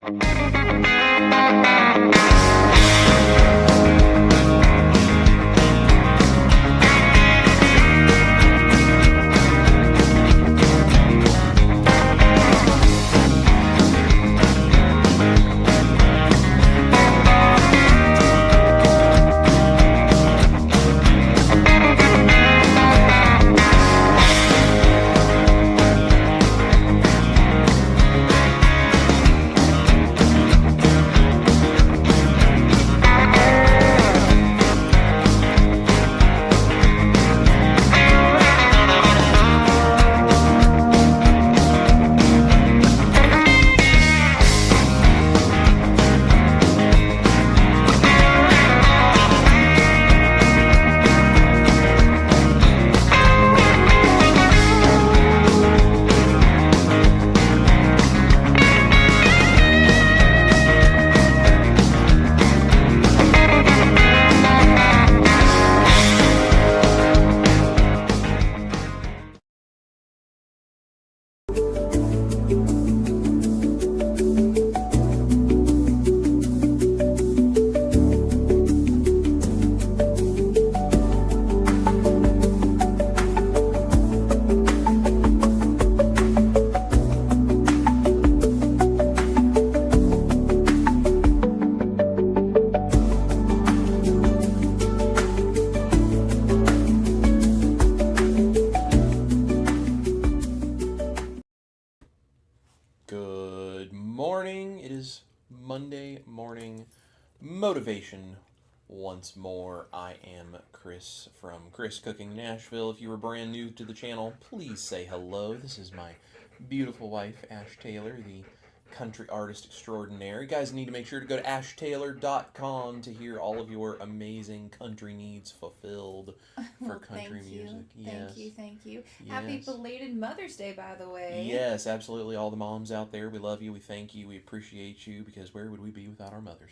Good morning. It is Monday morning motivation once more. I am Chris from Chris Cooking Nashville. If you were brand new to the channel, please say hello. This is my beautiful wife, Ash Taylor, the country artist extraordinaire. You guys need to make sure to go to ashtaylor.com to hear all of your amazing country needs fulfilled for country music. Yes. Thank you. Yes. Happy belated Mother's Day, by the way. Yes, absolutely. All the moms out there, we love you, we thank you, we appreciate you, because where would we be without our mothers?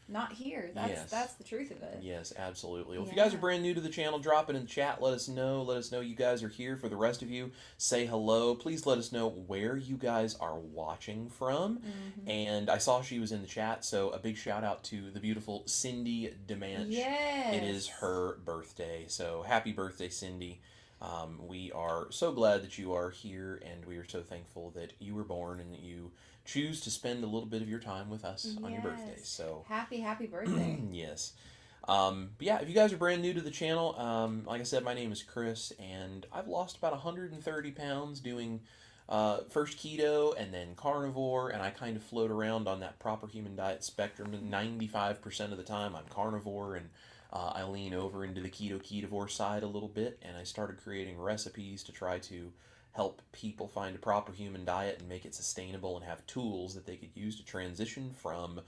Not here. That's the truth of it. Yes, absolutely. Well, if you guys are brand new to the channel, drop it in the chat. Let us know. Let us know you guys are here. For the rest of you, say hello. Please let us know where you guys are watching from. Mm-hmm. And I saw she was in the chat, so a big shout out to the beautiful Cindy DeManch. Yes. It is her birthday, so happy birthday, Cindy. We are so glad that you are here, and we are so thankful that you were born and that you choose to spend a little bit of your time with us on your birthday. So happy birthday. Yes. But yeah, if you guys are brand new to the channel, like I said, my name is Chris, and I've lost about 130 pounds doing first keto and then carnivore, and I kind of float around on that proper human diet spectrum. 95% of the time I'm carnivore, and I lean over into the ketovore side a little bit, and I started creating recipes to try to help people find a proper human diet and make it sustainable and have tools that they could use to transition from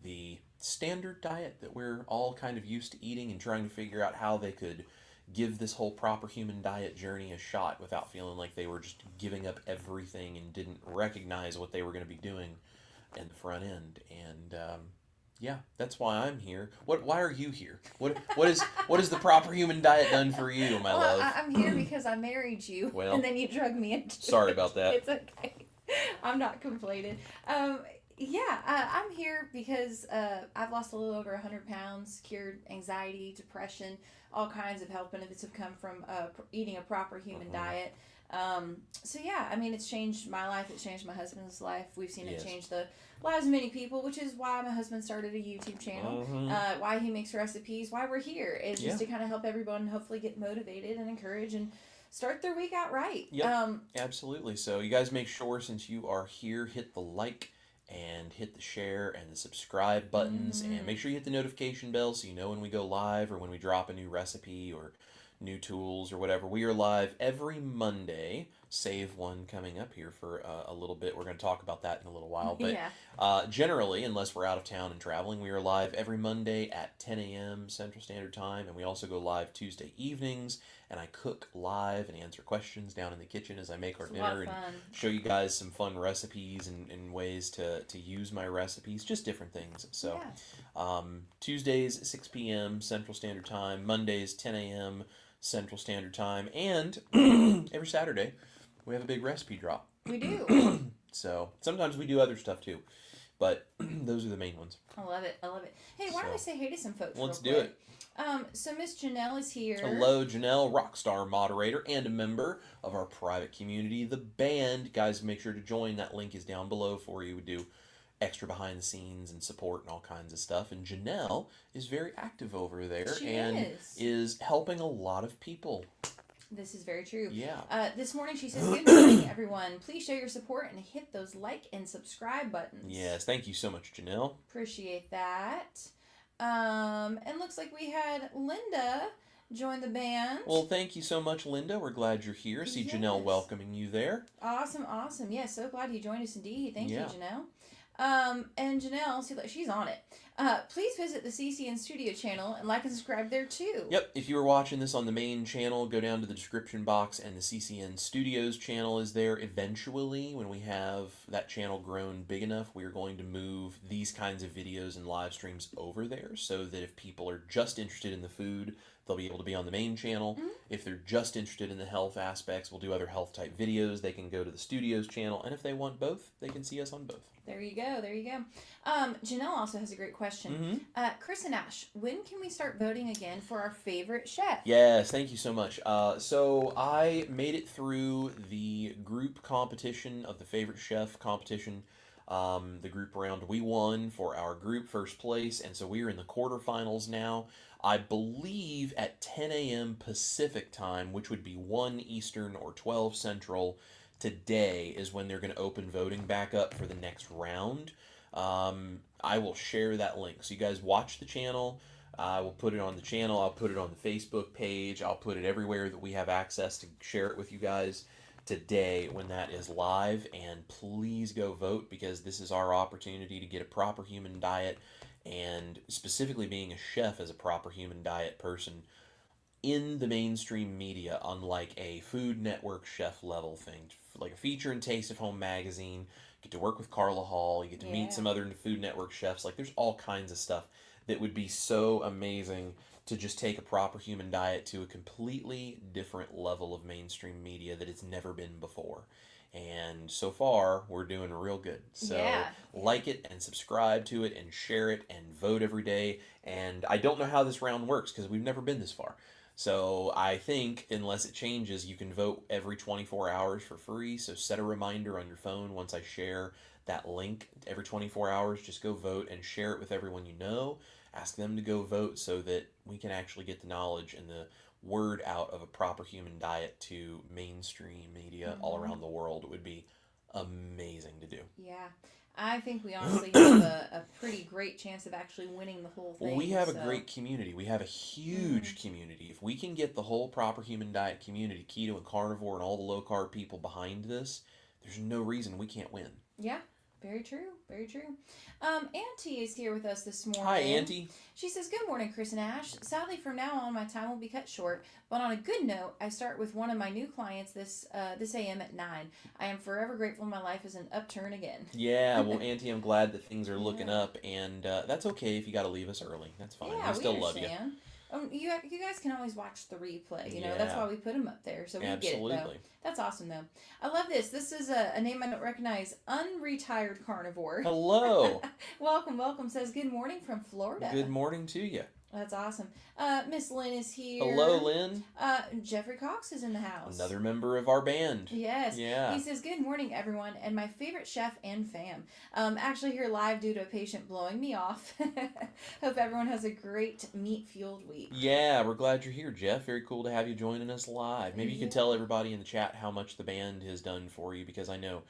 the standard diet that we're all kind of used to eating, and trying to figure out how they could give this whole proper human diet journey a shot without feeling like they were just giving up everything and didn't recognize what they were going to be doing in the front end. And yeah, that's why I'm here. Why are you here? What is the proper human diet done for you, my love? I'm here because I married you, and then you drug me into sorry it. about that. It's okay. I'm not complaining. I'm here because I've lost a little over 100 pounds, cured anxiety, depression, all kinds of health benefits have come from eating a proper human diet. So yeah, I mean, it's changed my life. It's changed my husband's life. We've seen it change the lives of many people, which is why my husband started a YouTube channel, why he makes recipes, why we're here, is just to kind of help everyone hopefully get motivated and encouraged and start their week out right. Yep, absolutely. So you guys make sure, since you are here, hit the like and hit the share and the subscribe buttons, and make sure you hit the notification bell so you know when we go live or when we drop a new recipe or new tools or whatever. We are live every Monday, save one coming up here for a little bit. We're going to talk about that in a little while, but generally, unless we're out of town and traveling, we are live every Monday at 10 a.m. Central Standard Time, and we also go live Tuesday evenings, and I cook live and answer questions down in the kitchen as I make our dinner and show you guys some fun recipes and ways to use my recipes, just different things. So Tuesdays 6 p.m. Central Standard Time, Mondays 10 a.m. Central Standard Time, and every Saturday we have a big recipe drop. We do. So sometimes we do other stuff too. But those are the main ones. I love it. I love it. Hey, why don't we say hey to some folks? Let's real do quick? So Miss Janelle is here. Hello, Janelle, Rockstar moderator and a member of our private community, The Band. Guys, make sure to join. That link is down below for you. We do extra behind the scenes and support and all kinds of stuff. And Janelle is very active over there and is helping a lot of people. This is very true. Yeah. This morning she says, good morning, everyone. Please show your support and hit those like and subscribe buttons. Yes, thank you so much, Janelle. Appreciate that. And looks like we had Linda join the band. Well, thank you so much, Linda. We're glad you're here. See Janelle welcoming you there. Awesome, awesome. Yeah, so glad you joined us indeed. Thank you, Janelle. And Janelle, see, she's on it. Please visit the CCN Studio channel and like and subscribe there too. Yep, if you were watching this on the main channel, go down to the description box and the CCN Studios channel is there. Eventually, when we have that channel grown big enough, we are going to move these kinds of videos and live streams over there so that if people are just interested in the food, they'll be able to be on the main channel. Mm-hmm. If they're just interested in the health aspects, we'll do other health type videos. They can go to the Studios channel, and if they want both, they can see us on both. There you go. There you go. Janelle also has a great question. Mm-hmm. Chris and Ash, when can we start voting again for our favorite chef? Yes, thank you so much. So I made it through the group competition of the favorite chef competition. The group round, we won for our group first place, and so we are in the quarterfinals now. I believe at 10 a.m. Pacific time, which would be 1 Eastern or 12 Central, today is when they're going to open voting back up for the next round. I will share that link. So you guys watch the channel. I will put it on the channel. I'll put it on the Facebook page. I'll put it everywhere that we have access to share it with you guys today when that is live. And please go vote, because this is our opportunity to get a proper human diet, and specifically being a chef as a proper human diet person in the mainstream media, unlike a Food Network chef level thing, like a feature in Taste of Home magazine. You get to work with Carla Hall, you get to meet some other Food Network chefs. Like, there's all kinds of stuff that would be so amazing to just take a proper human diet to a completely different level of mainstream media that it's never been before. And so far, we're doing real good. So like it and subscribe to it and share it and vote every day. And I don't know how this round works because we've never been this far. So I think, unless it changes, you can vote every 24 hours for free. So set a reminder on your phone once I share that link. Every 24 hours, just go vote and share it with everyone you know. Ask them to go vote so that we can actually get the knowledge and the word out of a proper human diet to mainstream media all around the world. It would be amazing to do. Yeah. I think we honestly have a pretty great chance of actually winning the whole thing. Well, we have a great community. We have a huge community. If we can get the whole proper human diet community, keto and carnivore and all the low carb people behind this, there's no reason we can't win. Yeah. Very true. Very true. Auntie is here with us this morning. Hi, Auntie. She says, good morning, Chris and Ash. Sadly, from now on, my time will be cut short. But on a good note, I start with one of my new clients this a.m. at 9. I am forever grateful my life is an upturn again. Yeah, well, Auntie, I'm glad that things are looking up. And that's okay if you got to leave us early. That's fine. Yeah, we still love you. You guys can always watch the replay. You know, that's why we put them up there. So we get it, though. That's awesome, though. I love this. This is a name I don't recognize. Unretired Carnivore. Hello. Welcome. Says good morning from Florida. Good morning to you. That's awesome. Miss Lynn is here. Hello, Lynn. Jeffrey Cox is in the house. Another member of our band. Yes. Yeah. He says, good morning, everyone, and my favorite chef and fam. Actually here live due to a patient blowing me off. Hope everyone has a great meat-fueled week. Yeah, we're glad you're here, Jeff. Very cool to have you joining us live. Maybe you can tell everybody in the chat how much the band has done for you, because I know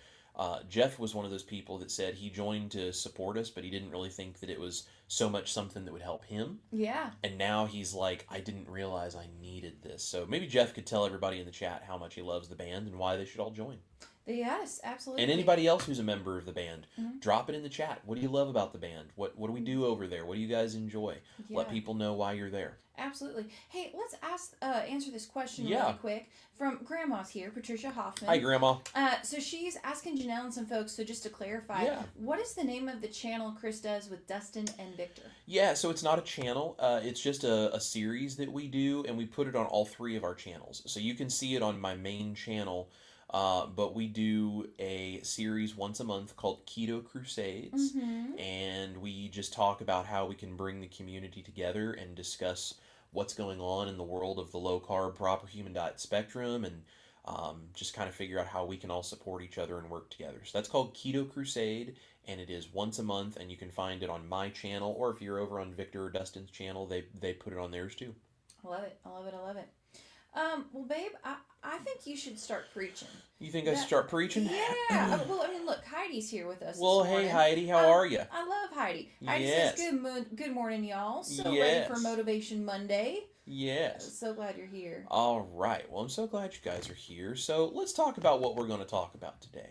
Jeff was one of those people that said he joined to support us, but he didn't really think that it was so much something that would help him. Yeah. And now he's like, I didn't realize I needed this. So maybe Jeff could tell everybody in the chat how much he loves the band and why they should all join. Yes, absolutely. And anybody else who's a member of the band, drop it in the chat. What do you love about the band? What do we do over there? What do you guys enjoy? Yeah. Let people know why you're there. Absolutely. Hey, let's answer this question really quick from Grandma's here, Patricia Hoffman. Hi, Grandma. So she's asking Janelle and some folks, so just to clarify, what is the name of the channel Chris does with Dustin and Victor? Yeah, so it's not a channel. It's just a series that we do, and we put it on all 3 of our channels. So you can see it on my main channel. But we do a series once a month called Keto Crusades, Mm-hmm. and we just talk about how we can bring the community together and discuss what's going on in the world of the low carb, proper human diet spectrum, and just kind of figure out how we can all support each other and work together. So that's called Keto Crusade, and it is once a month, and you can find it on my channel, or if you're over on Victor or Dustin's channel, they put it on theirs too. I love it. I love it. I love it. Well, babe, I think you should start preaching. You think I should start preaching? Yeah. Well, I mean, look, Heidi's here with us. Well, this hey morning. Heidi, how are you? I love Heidi. Heidi Yes. says, good morning, y'all. So Yes. ready for Motivation Monday. Yes. So glad you're here. All right. Well, I'm so glad you guys are here. So let's talk about what we're going to talk about today.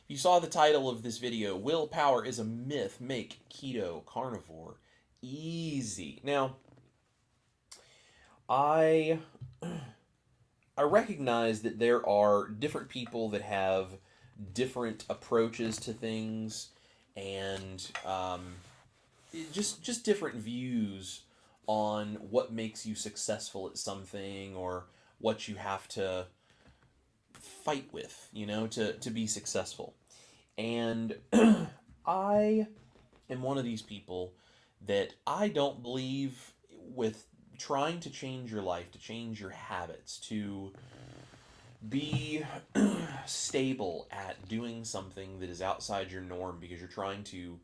You saw the title of this video, Willpower is a Myth, Make Keto Carnivore Easy. Now, I recognize that there are different people that have different approaches to things and just different views on what makes you successful at something or what you have to fight with, to be successful. And I am one of these people that I don't believe with trying to change your life, to change your habits, to be stable at doing something that is outside your norm because you're trying to,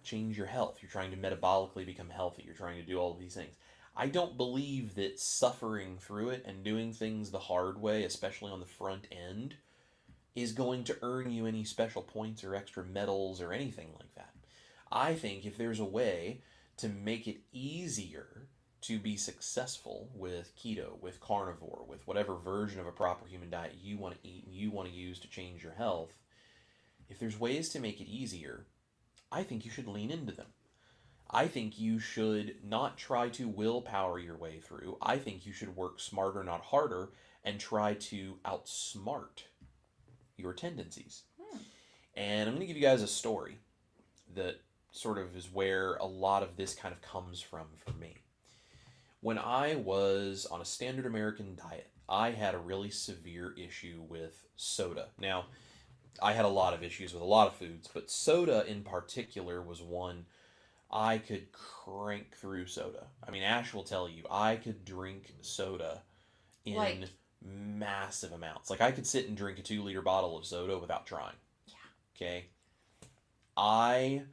change your health. You're trying to metabolically become healthy. You're trying to do all of these things. I don't believe that suffering through it and doing things the hard way, especially on the front end, is going to earn you any special points or extra medals or anything like that. I think if there's a way to make it easier to be successful with keto, with carnivore, with whatever version of a proper human diet you want to eat and you want to use to change your health, if there's ways to make it easier, I think you should lean into them. I think you should not try to willpower your way through. I think you should work smarter, not harder, and try to outsmart your tendencies. And I'm going to give you guys a story that sort of is where a lot of this kind of comes from for me. When I was on a standard American diet, I had a really severe issue with soda. Now, I had a lot of issues with a lot of foods, but soda in particular was one. I could crank through soda. I mean, Ash will tell you, I could drink soda in massive amounts. Like, I could sit and drink a 2-liter bottle of soda without trying. Yeah. Okay? I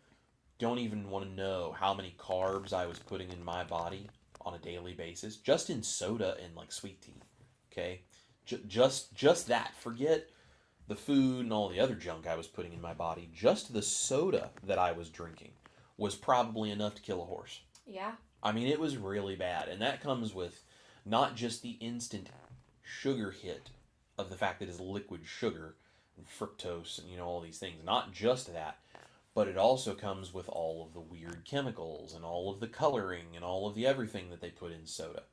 don't even want to know how many carbs I was putting in my body on a daily basis, just in soda and, like, sweet tea. Okay? Just that. Forget the food and all the other junk I was putting in my body. Just the soda that I was drinking was probably enough to kill a horse. Yeah. I mean, it was really bad. And that comes with not just the instant sugar hit of the fact that it's liquid sugar and fructose and, all these things. Not just that, but it also comes with all of the weird chemicals and all of the coloring and all of the everything that they put in soda.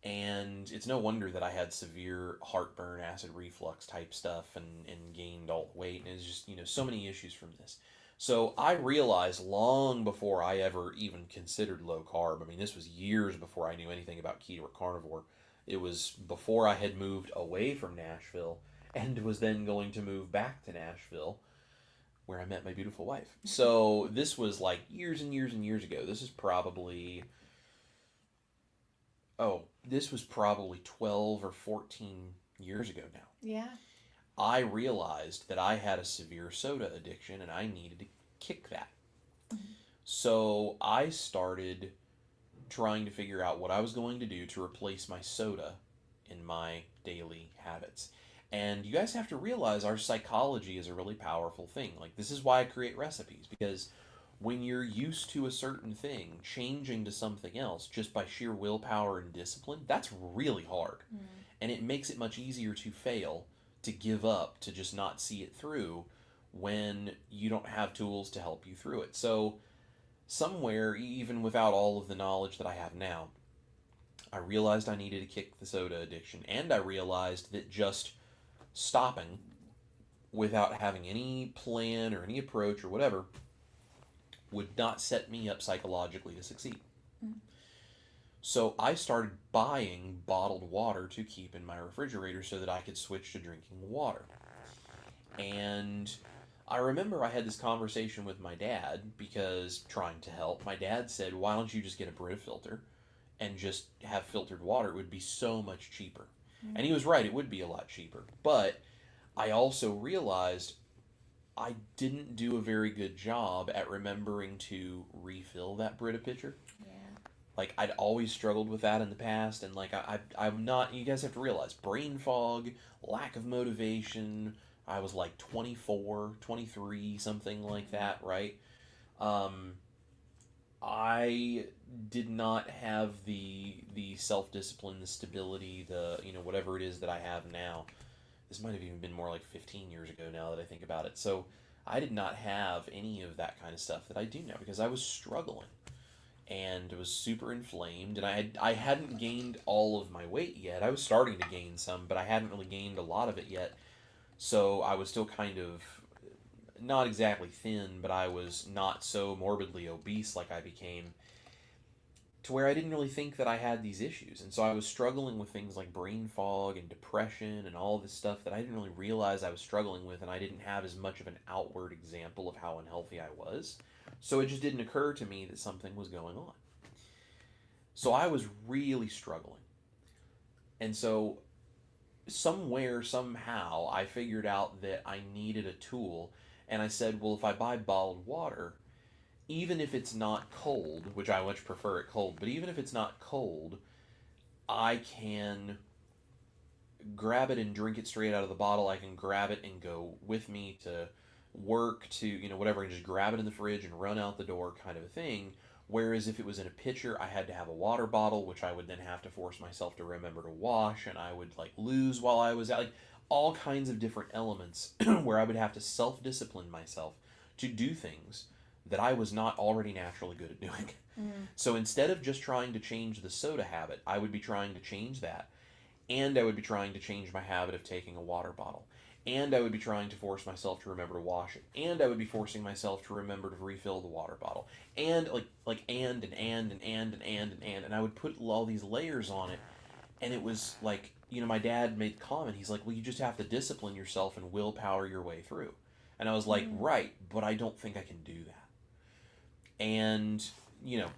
And it's no wonder that I had severe heartburn, acid reflux type stuff and gained all the weight. And it's just, so many issues from this. So I realized long before I ever even considered low carb, I mean, this was years before I knew anything about keto or carnivore. It was before I had moved away from Nashville and was then going to move back to Nashville where I met my beautiful wife. So this was like years and years and years ago. This was probably 12 or 14 years ago now. Yeah. I realized that I had a severe soda addiction and I needed to kick that. Mm-hmm. So I started trying to figure out what I was going to do to replace my soda in my daily habits. And you guys have to realize our psychology is a really powerful thing. Like, this is why I create recipes, because when you're used to a certain thing, changing to something else just by sheer willpower and discipline, that's really hard. Mm-hmm. And it makes it much easier to fail, to give up, to just not see it through when you don't have tools to help you through it. So somewhere, even without all of the knowledge that I have now, I realized I needed to kick the soda addiction, and I realized that just stopping without having any plan or any approach or whatever would not set me up psychologically to succeed. Mm. So I started buying bottled water to keep in my refrigerator so that I could switch to drinking water. And I remember I had this conversation with my dad because trying to help, my dad said, "Why don't you just get a Brita filter and just have filtered water? It would be so much cheaper." And he was right, it would be a lot cheaper. But I also realized I didn't do a very good job at remembering to refill that Brita pitcher. Yeah. Like, I'd always struggled with that in the past, and like I'm not. You guys have to realize brain fog, lack of motivation. I was like 24, 23, something like that, right? Um, I did not have the self discipline, the stability, the whatever it is that I have now. This might have even been more like 15 years ago now that I think about it. So I did not have any of that kind of stuff that I do now because I was struggling and was super inflamed, and I hadn't gained all of my weight yet. I was starting to gain some, but I hadn't really gained a lot of it yet. So I was still kind of not exactly thin, but I was not so morbidly obese like I became, to where I didn't really think that I had these issues. And so I was struggling with things like brain fog and depression and all this stuff that I didn't really realize I was struggling with, and I didn't have as much of an outward example of how unhealthy I was. So it just didn't occur to me that something was going on. So I was really struggling. And so somewhere, somehow, I figured out that I needed a tool. And I said, well, if I buy bottled water, even if it's not cold, which I much prefer it cold, but even if it's not cold, I can grab it and drink it straight out of the bottle. I can grab it and go with me to work, to, whatever, and just grab it in the fridge and run out the door, kind of a thing. Whereas if it was in a pitcher, I had to have a water bottle, which I would then have to force myself to remember to wash, and I would like lose while I was out. Like all kinds of different elements where I would have to self discipline myself to do things that I was not already naturally good at doing. Mm. So instead of just trying to change the soda habit, I would be trying to change that. And I would be trying to change my habit of taking a water bottle. And I would be trying to force myself to remember to wash it. And I would be forcing myself to remember to refill the water bottle. And and I would put all these layers on it. And it was like, my dad made the comment. He's like, well, you just have to discipline yourself and willpower your way through. And I was like, right, but I don't think I can do that. And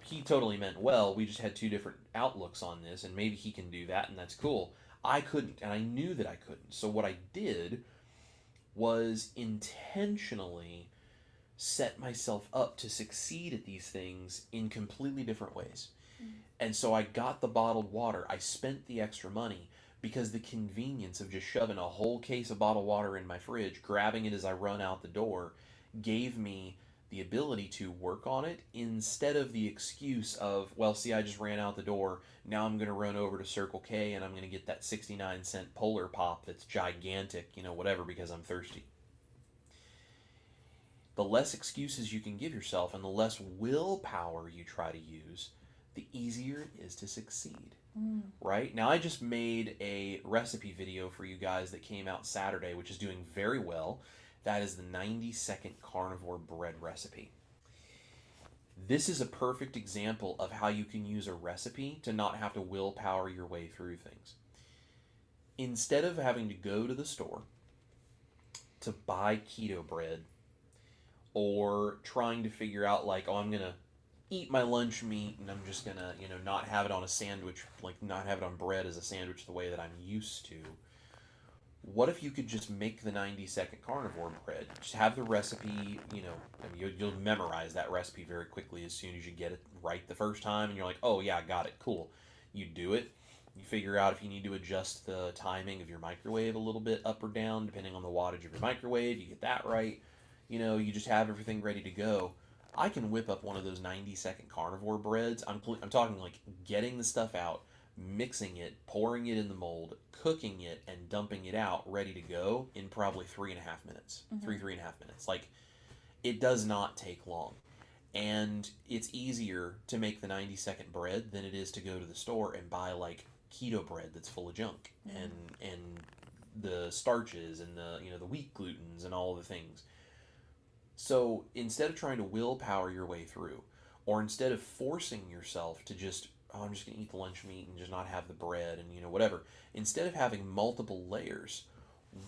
he totally meant well. We just had two different outlooks on this, and maybe he can do that, and that's cool. I couldn't, and I knew that I couldn't. So what I did was intentionally set myself up to succeed at these things in completely different ways. And so I got the bottled water. I spent the extra money because the convenience of just shoving a whole case of bottled water in my fridge, grabbing it as I run out the door, gave me the ability to work on it instead of the excuse of, well, see, I just ran out the door. Now I'm going to run over to Circle K and I'm going to get that 69-cent Polar Pop that's gigantic, whatever, because I'm thirsty. The less excuses you can give yourself and the less willpower you try to use, the easier it is to succeed. Right? Now, I just made a recipe video for you guys that came out Saturday, which is doing very well. That is the 90-second carnivore bread recipe. This is a perfect example of how you can use a recipe to not have to willpower your way through things. Instead of having to go to the store to buy keto bread, or trying to figure out like, oh, I'm going to eat my lunch meat and I'm just going to, not have it on a sandwich, like not have it on bread as a sandwich the way that I'm used to. What if you could just make the 90-second carnivore bread? Just have the recipe, you'll memorize that recipe very quickly as soon as you get it right the first time, and you're like, oh yeah, I got it, cool. You do it. You figure out if you need to adjust the timing of your microwave a little bit up or down, depending on the wattage of your microwave. You get that right. You just have everything ready to go. I can whip up one of those 90-second carnivore breads. I'm talking like getting the stuff out, mixing it, pouring it in the mold, cooking it, and dumping it out ready to go in probably 3.5 minutes. 3.5 minutes. Like, it does not take long. And it's easier to make the 90-second bread than it is to go to the store and buy like keto bread that's full of junk and the starches and the wheat glutens and all the things. So instead of trying to willpower your way through, or instead of forcing yourself to just oh, I'm just going to eat the lunch meat and just not have the bread and, whatever. Instead of having multiple layers,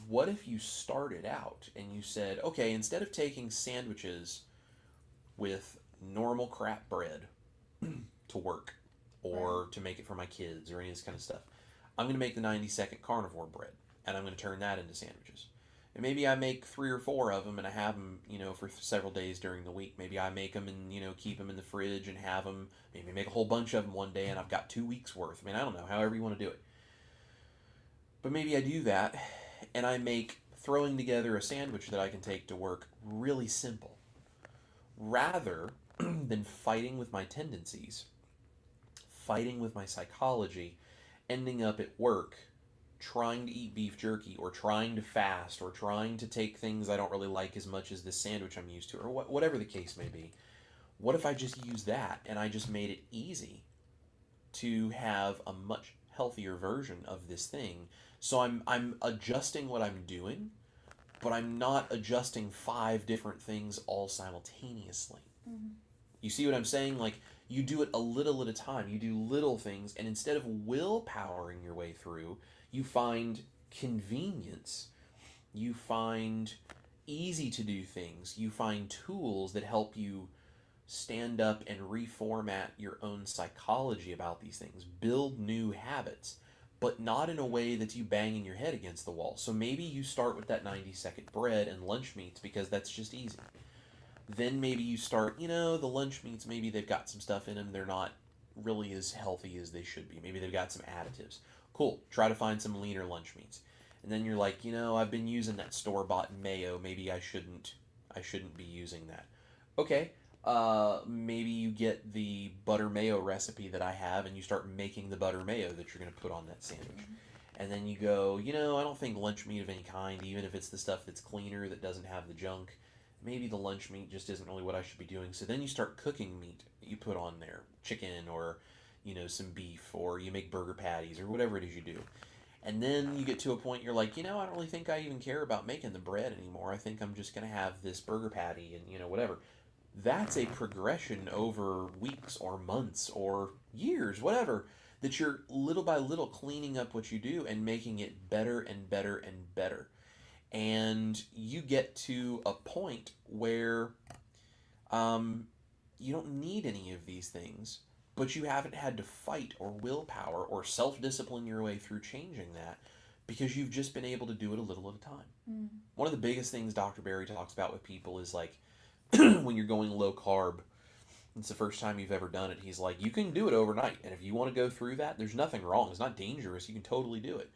what if you started out and you said, okay, instead of taking sandwiches with normal crap bread to work or to make it for my kids or any of this kind of stuff, I'm going to make the 90-second carnivore bread and I'm going to turn that into sandwiches. And maybe I make 3 or 4 of them and I have them, for several days during the week. Maybe I make them and, keep them in the fridge and have them. Maybe make a whole bunch of them one day and I've got 2 weeks worth. I mean, I don't know, however you want to do it. But maybe I do that and I make throwing together a sandwich that I can take to work really simple. Rather than fighting with my tendencies, fighting with my psychology, ending up at work trying to eat beef jerky or trying to fast or trying to take things I don't really like as much as this sandwich I'm used to, or whatever the case may be. What if I just use that and I just made it easy to have a much healthier version of this thing? So I'm adjusting what I'm doing, but I'm not adjusting 5 different things all simultaneously. Mm-hmm. You see what I'm saying? Like, you do it a little at a time. You do little things, and instead of willpowering your way through, you find convenience. You find easy to do things. You find tools that help you stand up and reformat your own psychology about these things. Build new habits, but not in a way that's you banging your head against the wall. So maybe you start with that 90-second bread and lunch meats because that's just easy. Then maybe you start, the lunch meats, maybe they've got some stuff in them. They're not really as healthy as they should be. Maybe they've got some additives. Cool. Try to find some leaner lunch meats. And then you're like, I've been using that store-bought mayo. Maybe I shouldn't be using that. Okay. Maybe you get the butter mayo recipe that I have and you start making the butter mayo that you're going to put on that sandwich. Mm-hmm. And then you go, I don't think lunch meat of any kind, even if it's the stuff that's cleaner, that doesn't have the junk, maybe the lunch meat just isn't really what I should be doing. So then you start cooking meat that you put on there, chicken or, some beef, or you make burger patties or whatever it is you do. And then you get to a point you're like, I don't really think I even care about making the bread anymore. I think I'm just going to have this burger patty and, whatever. That's a progression over weeks or months or years, whatever, that you're little by little cleaning up what you do and making it better and better and better. And you get to a point where you don't need any of these things, but you haven't had to fight or willpower or self-discipline your way through changing that because you've just been able to do it a little at a time. Mm. One of the biggest things Dr. Berry talks about with people is like when you're going low carb, it's the first time you've ever done it, he's like, you can do it overnight. And if you want to go through that, there's nothing wrong. It's not dangerous. You can totally do it.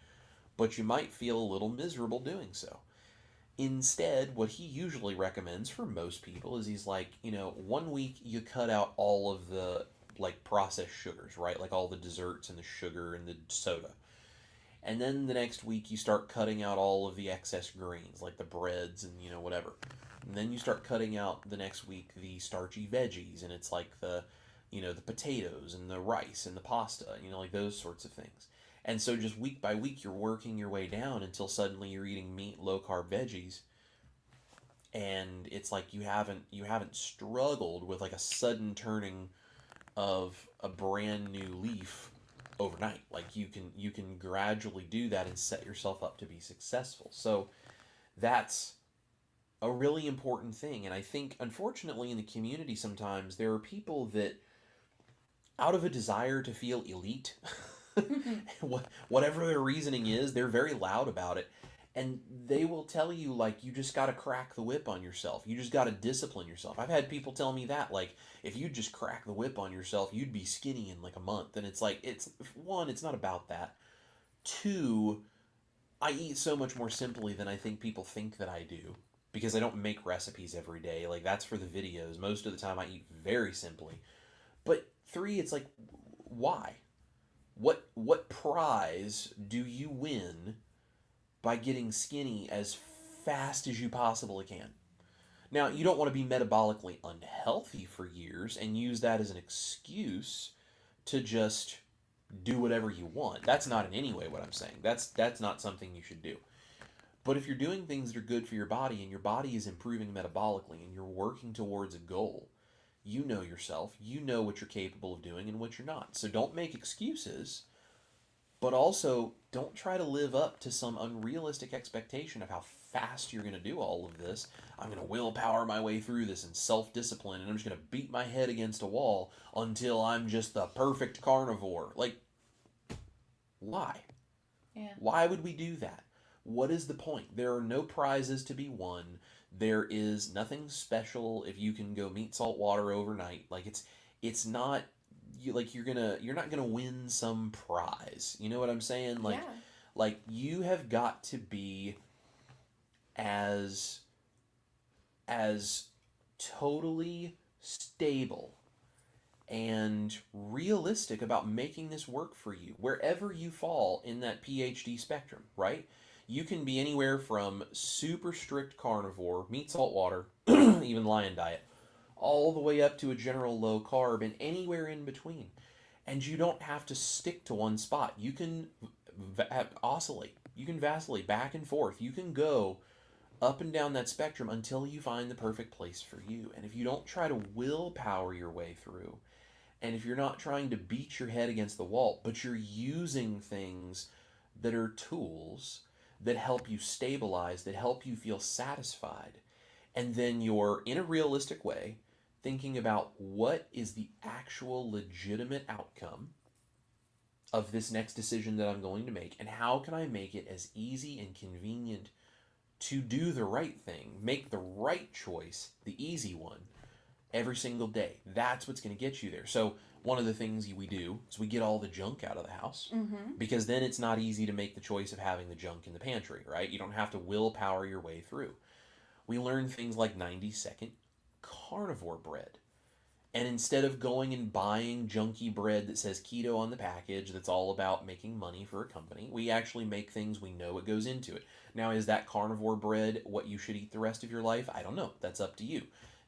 But you might feel a little miserable doing so. Instead, what he usually recommends for most people is he's like, 1 week you cut out all of the like processed sugars, right? Like all the desserts and the sugar and the soda. And then the next week you start cutting out all of the excess grains, like the breads and, whatever. And then you start cutting out the next week the starchy veggies, and it's like the potatoes and the rice and the pasta, like those sorts of things. And so just week by week, you're working your way down until suddenly you're eating meat, low-carb veggies. And it's like you haven't struggled with like a sudden turning of a brand new leaf overnight. Like you can gradually do that and set yourself up to be successful. So that's a really important thing. And I think, unfortunately, in the community sometimes there are people that, out of a desire to feel elite, whatever their reasoning is, they're very loud about it. And they will tell you, like, you just got to crack the whip on yourself. You just got to discipline yourself. I've had people tell me that, like, if you just crack the whip on yourself, you'd be skinny in, like, a month. And it's like, one, it's not about that. Two, I eat so much more simply than I think people think that I do. Because I don't make recipes every day. Like, that's for the videos. Most of the time I eat very simply. But three, it's like, why? What prize do you win by getting skinny as fast as you possibly can? Now, you don't want to be metabolically unhealthy for years and use that as an excuse to just do whatever you want. That's not in any way what I'm saying. That's not something you should do. But if you're doing things that are good for your body and your body is improving metabolically and you're working towards a goal, You know yourself. You know what you're capable of doing and what you're not. So don't make excuses, but also don't try to live up to some unrealistic expectation of how fast you're going to do all of this. I'm going to willpower my way through this and self-discipline, and I'm just going to beat my head against a wall until I'm just the perfect carnivore. Like, why? Yeah. Why would we do that? What is the point? There are no prizes to be won. There is nothing special if you can go meet salt water overnight. Like it's not you're not gonna win some prize. You know what I'm saying? Yeah. Like you have got to be as as totally stable and realistic about making this work for you wherever you fall in that PhD spectrum, right? You can be anywhere from super strict carnivore, meat, salt, water, even lion diet, all the way up to a general low carb and anywhere in between. And you don't have to stick to one spot. You can oscillate. You can vacillate back and forth. You can go up and down that spectrum until you find the perfect place for you. And if you don't try to willpower your way through, and if you're not trying to beat your head against the wall, but you're using things that are tools that help you stabilize, that help you feel satisfied, and then you're in a realistic way thinking about what is the actual legitimate outcome of this next decision that I'm going to make, and how can I make it as easy and convenient to do the right thing, make the right choice, the easy one, every single day. That's what's going to get you there. So one of the things we do is we get all the junk out of the house, because then it's not easy to make the choice of having the junk in the pantry, right? You don't have to willpower your way through. We learn things like 90-second carnivore bread. And instead of going and buying junky bread that says keto on the package, that's all about making money for a company, we actually make things we know what goes into it. Now, is that carnivore bread what you should eat the rest of your life? I don't know. That's up to you.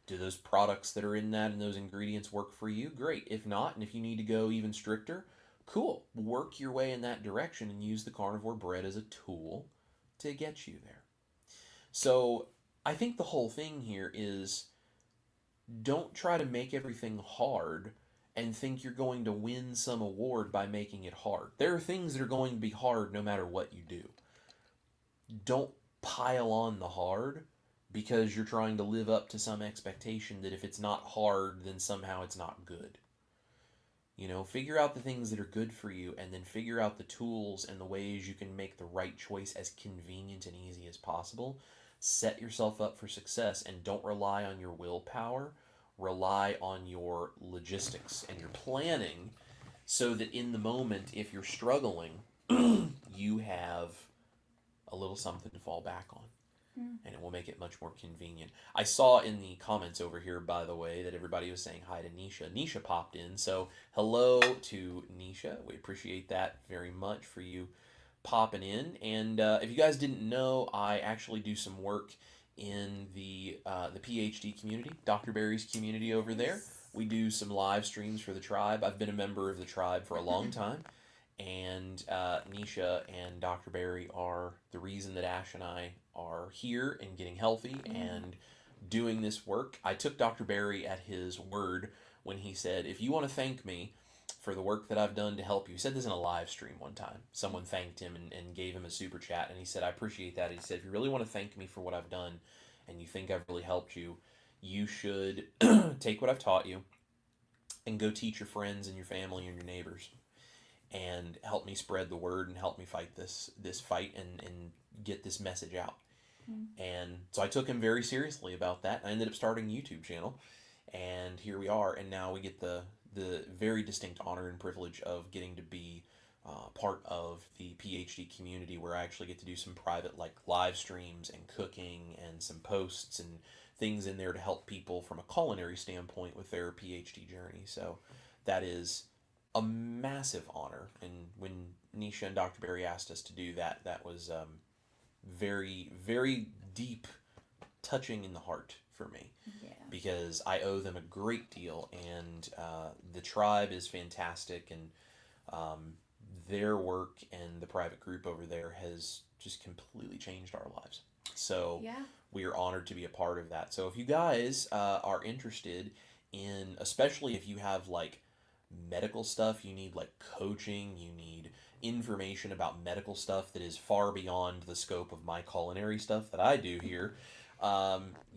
Do those products that are in that and those ingredients work for you? Great. If not, and if you need to go even stricter, cool. Work your way in that direction and use the carnivore bread as a tool to get you there. So I think the whole thing here is don't try to make everything hard and think you're going to win some award by making it hard. There are things that are going to be hard no matter what you do. Don't pile on the hard because you're trying to live up to some expectation that if it's not hard, then somehow it's not good. You know, figure out the things that are good for you and then figure out the tools and the ways you can make the right choice as convenient and easy as possible. Set yourself up for success and don't rely on your willpower. Rely on your logistics and your planning so that in the moment, if you're struggling, you have a little something to fall back on. And it will make it much more convenient. I saw in the comments over here, by the way, that everybody was saying hi to Nisha. Nisha popped in, so hello to Nisha. We appreciate that very much for you popping in. And if you guys didn't know, I actually do some work in the PhD community, Dr. Barry's community over there. We do some live streams for the tribe. I've been a member of the tribe for a long time. And Nisha and Dr. Barry are the reason that Ash and I are here and getting healthy and doing this work. I took Dr. Barry at his word when he said, if you want to thank me for the work that I've done to help you. He said this in a live stream one time. Someone thanked him and gave him a super chat. And he said, I appreciate that. He said, if you really want to thank me for what I've done and you think I've really helped you, you should take what I've taught you and go teach your friends and your family and your neighbors. And help me spread the word and help me fight this fight and get this message out. And so I took him very seriously about that. I ended up starting a YouTube channel, and here we are. And now we get the very distinct honor and privilege of getting to be part of the PhD community, where I actually get to do some private like live streams and cooking and some posts and things in there to help people from a culinary standpoint with their PhD journey. So that is a massive honor, and when Nisha and Dr. Barry asked us to do that, that was very, very deep, touching in the heart for me. Yeah. Because I owe them a great deal, and the tribe is fantastic, and their work and the private group over there has just completely changed our lives. So we are honored to be a part of that. So if you guys are interested in, especially if you have like medical stuff, you need like coaching, you need information about medical stuff that is far beyond the scope of my culinary stuff that I do here.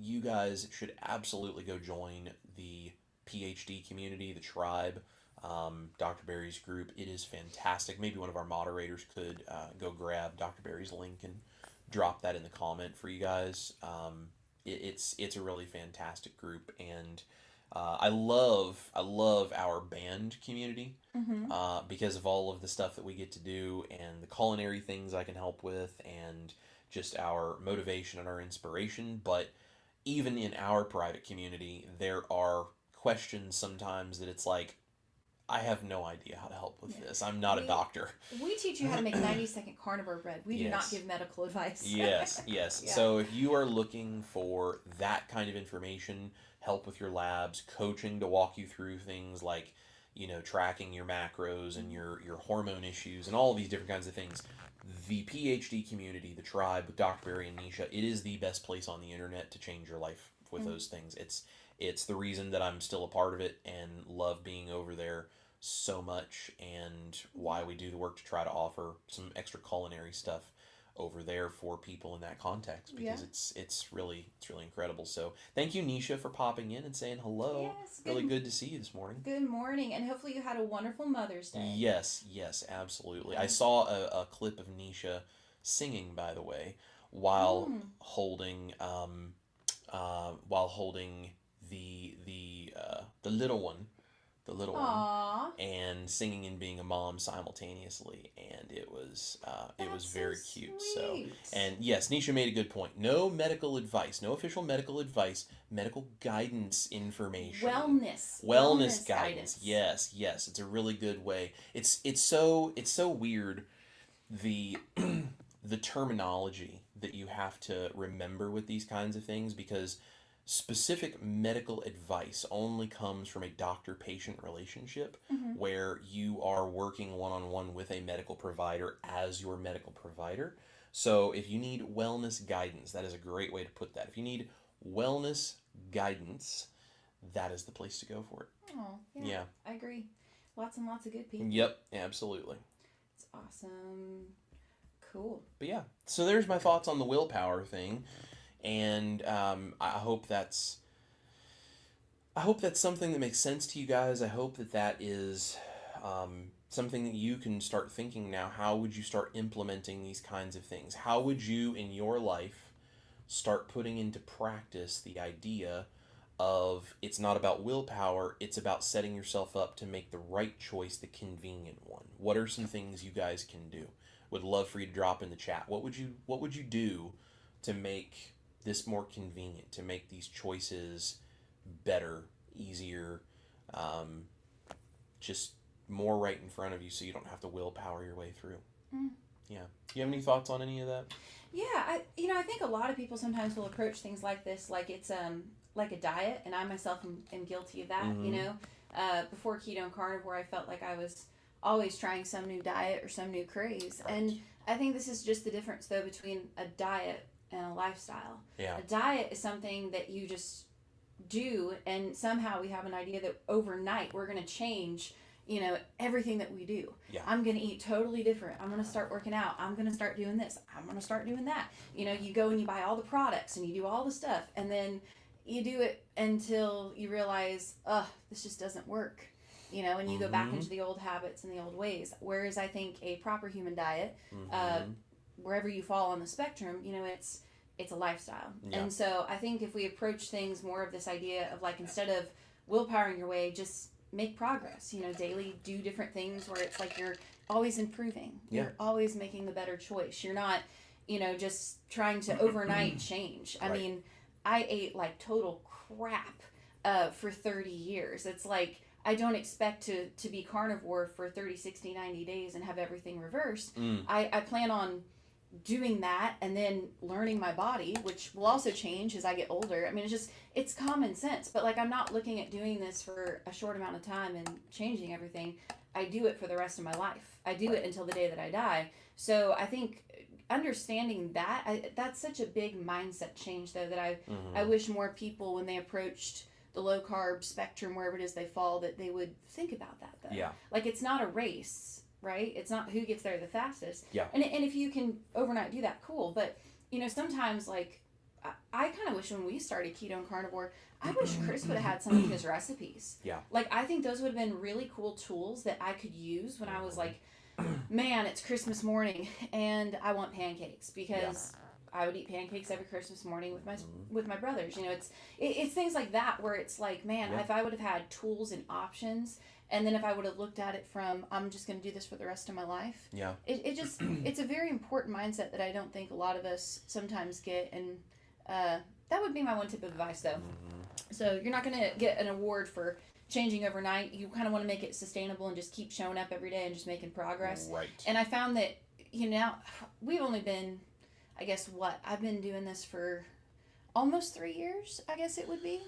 You guys should absolutely go join the PhD community, the tribe, Dr. Barry's group. It is fantastic. Maybe one of our moderators could go grab Dr. Barry's link and drop that in the comment for you guys. It's a really fantastic group, and I love our band community because of all of the stuff that we get to do and the culinary things I can help with, and just our motivation and our inspiration. But even in our private community, there are questions sometimes that it's like, I have no idea how to help with this. I'm not a doctor. We teach you how to make 90-second carnivore bread. We do not give medical advice. Yes. Yeah. So if you are looking for that kind of information, help with your labs, coaching to walk you through things like, tracking your macros and your hormone issues and all these different kinds of things, the PhD community, the tribe with Dr. Barry and Nisha, it is the best place on the internet to change your life with those things. It's the reason that I'm still a part of it and love being over there so much, and why we do the work to try to offer some extra culinary stuff over there for people in that context, because it's really incredible. So thank you, Nisha, for popping in and saying hello. Yes, really good to see you this morning. Good morning, and hopefully you had a wonderful Mother's Day. Yes, absolutely. I saw a clip of Nisha singing, by the way, while holding the little one. Aww. And singing and being a mom simultaneously, and it was very so cute. Sweet. So, and yes, Nisha made a good point. No medical advice, no official medical advice, medical guidance information. Wellness guidance. Yes, it's a really good way. It's so weird, the the terminology that you have to remember with these kinds of things, because specific medical advice only comes from a doctor-patient relationship where you are working one-on-one with a medical provider as your medical provider. So if you need wellness guidance, that is a great way to put that. If you need wellness guidance, that is the place to go for it. Oh, yeah. I agree. Lots and lots of good people. Yep, absolutely. It's awesome. Cool. But yeah, so there's my thoughts on the willpower thing. And I hope that's something that makes sense to you guys. I hope that is something that you can start thinking now. How would you start implementing these kinds of things? How would you, in your life, start putting into practice the idea of, it's not about willpower, it's about setting yourself up to make the right choice, the convenient one? What are some things you guys can do? Would love for you to drop in the chat. What would you do to make this more convenient, to make these choices better, easier, just more right in front of you, so you don't have to willpower your way through? Yeah. Do you have any thoughts on any of that? Yeah, I think a lot of people sometimes will approach things like this like it's like a diet, and I myself am guilty of that. Before Keto and Carnivore, I felt like I was always trying some new diet or some new craze. Right. And I think this is just the difference, though, between a diet and a lifestyle. Yeah. A diet is something that you just do, and somehow we have an idea that overnight we're going to change, everything that we do. Yeah. I'm going to eat totally different. I'm going to start working out. I'm going to start doing this. I'm going to start doing that. You go and you buy all the products and you do all the stuff, and then you do it until you realize, this just doesn't work. And you go back into the old habits and the old ways. Whereas I think a proper human diet, wherever you fall on the spectrum, it's a lifestyle. Yeah. And so I think if we approach things more of this idea of, like, instead of willpowering your way, just make progress, daily do different things where it's like you're always improving. Yeah. You're always making the better choice. You're not, just trying to overnight change. I mean, I ate like total crap for 30 years. It's like, I don't expect to be carnivore for 30, 60, 90 days and have everything reversed. I plan on doing that and then learning my body, which will also change as I get older. I mean, it's common sense, but like, I'm not looking at doing this for a short amount of time and changing everything. I do it for the rest of my life. I do it until the day that I die. So I think understanding that, that's such a big mindset change, though, that I wish more people, when they approached the low carb spectrum, wherever it is they fall, that they would think about that though. Yeah. Like, it's not a race, right? It's not who gets there the fastest. Yeah. And if you can overnight do that, cool. But, you know, sometimes, like, I kind of wish when we started Keto and Carnivore, I wish Chris would have had some of his recipes. Yeah. Like, I think those would have been really cool tools that I could use when I was like, man, it's Christmas morning and I want pancakes, because I would eat pancakes every Christmas morning with my brothers. You know, it's things like that where it's like, man, if I would have had tools and options, and then if I would have looked at it from, I'm just going to do this for the rest of my life. Yeah. It just, it's a very important mindset that I don't think a lot of us sometimes get. And that would be my one tip of advice, though. So you're not going to get an award for changing overnight. You kind of want to make it sustainable and just keep showing up every day and just making progress. Right. And I found that, you know, we've only been, I guess, I've been doing this for almost 3 years, I guess it would be.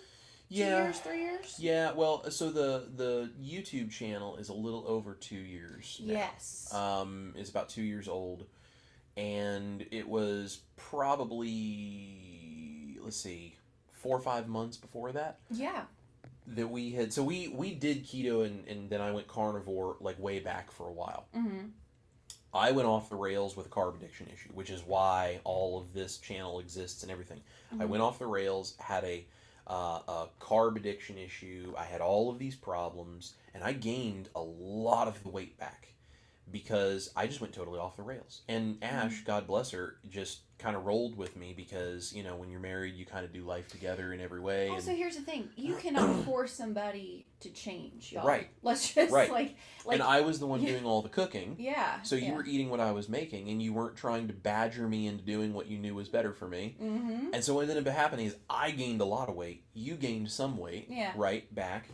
2 years, 3 years? Yeah, well, so the YouTube channel is a little over 2 years now. Yes. It's about 2 years old. And it was probably, let's see, 4 or 5 months before that. Yeah. That we had, so we did keto and then I went carnivore like way back for a while. Mm-hmm. I went off the rails with a carb addiction issue, which is why all of this channel exists and everything. I went off the rails, had a carb addiction issue. I had all of these problems, and I gained a lot of the weight back because I just went totally off the rails. And Ash, God bless her, just kind of rolled with me because, you know, when you're married, you kind of do life together in every way. Also, here's the thing. You cannot force somebody to change, y'all. Right. Let's just, like... And I was the one doing all the cooking. Yeah. So you were eating what I was making, and you weren't trying to badger me into doing what you knew was better for me. Mm-hmm. And so what ended up happening is I gained a lot of weight. You gained some weight. Yeah. Right, back.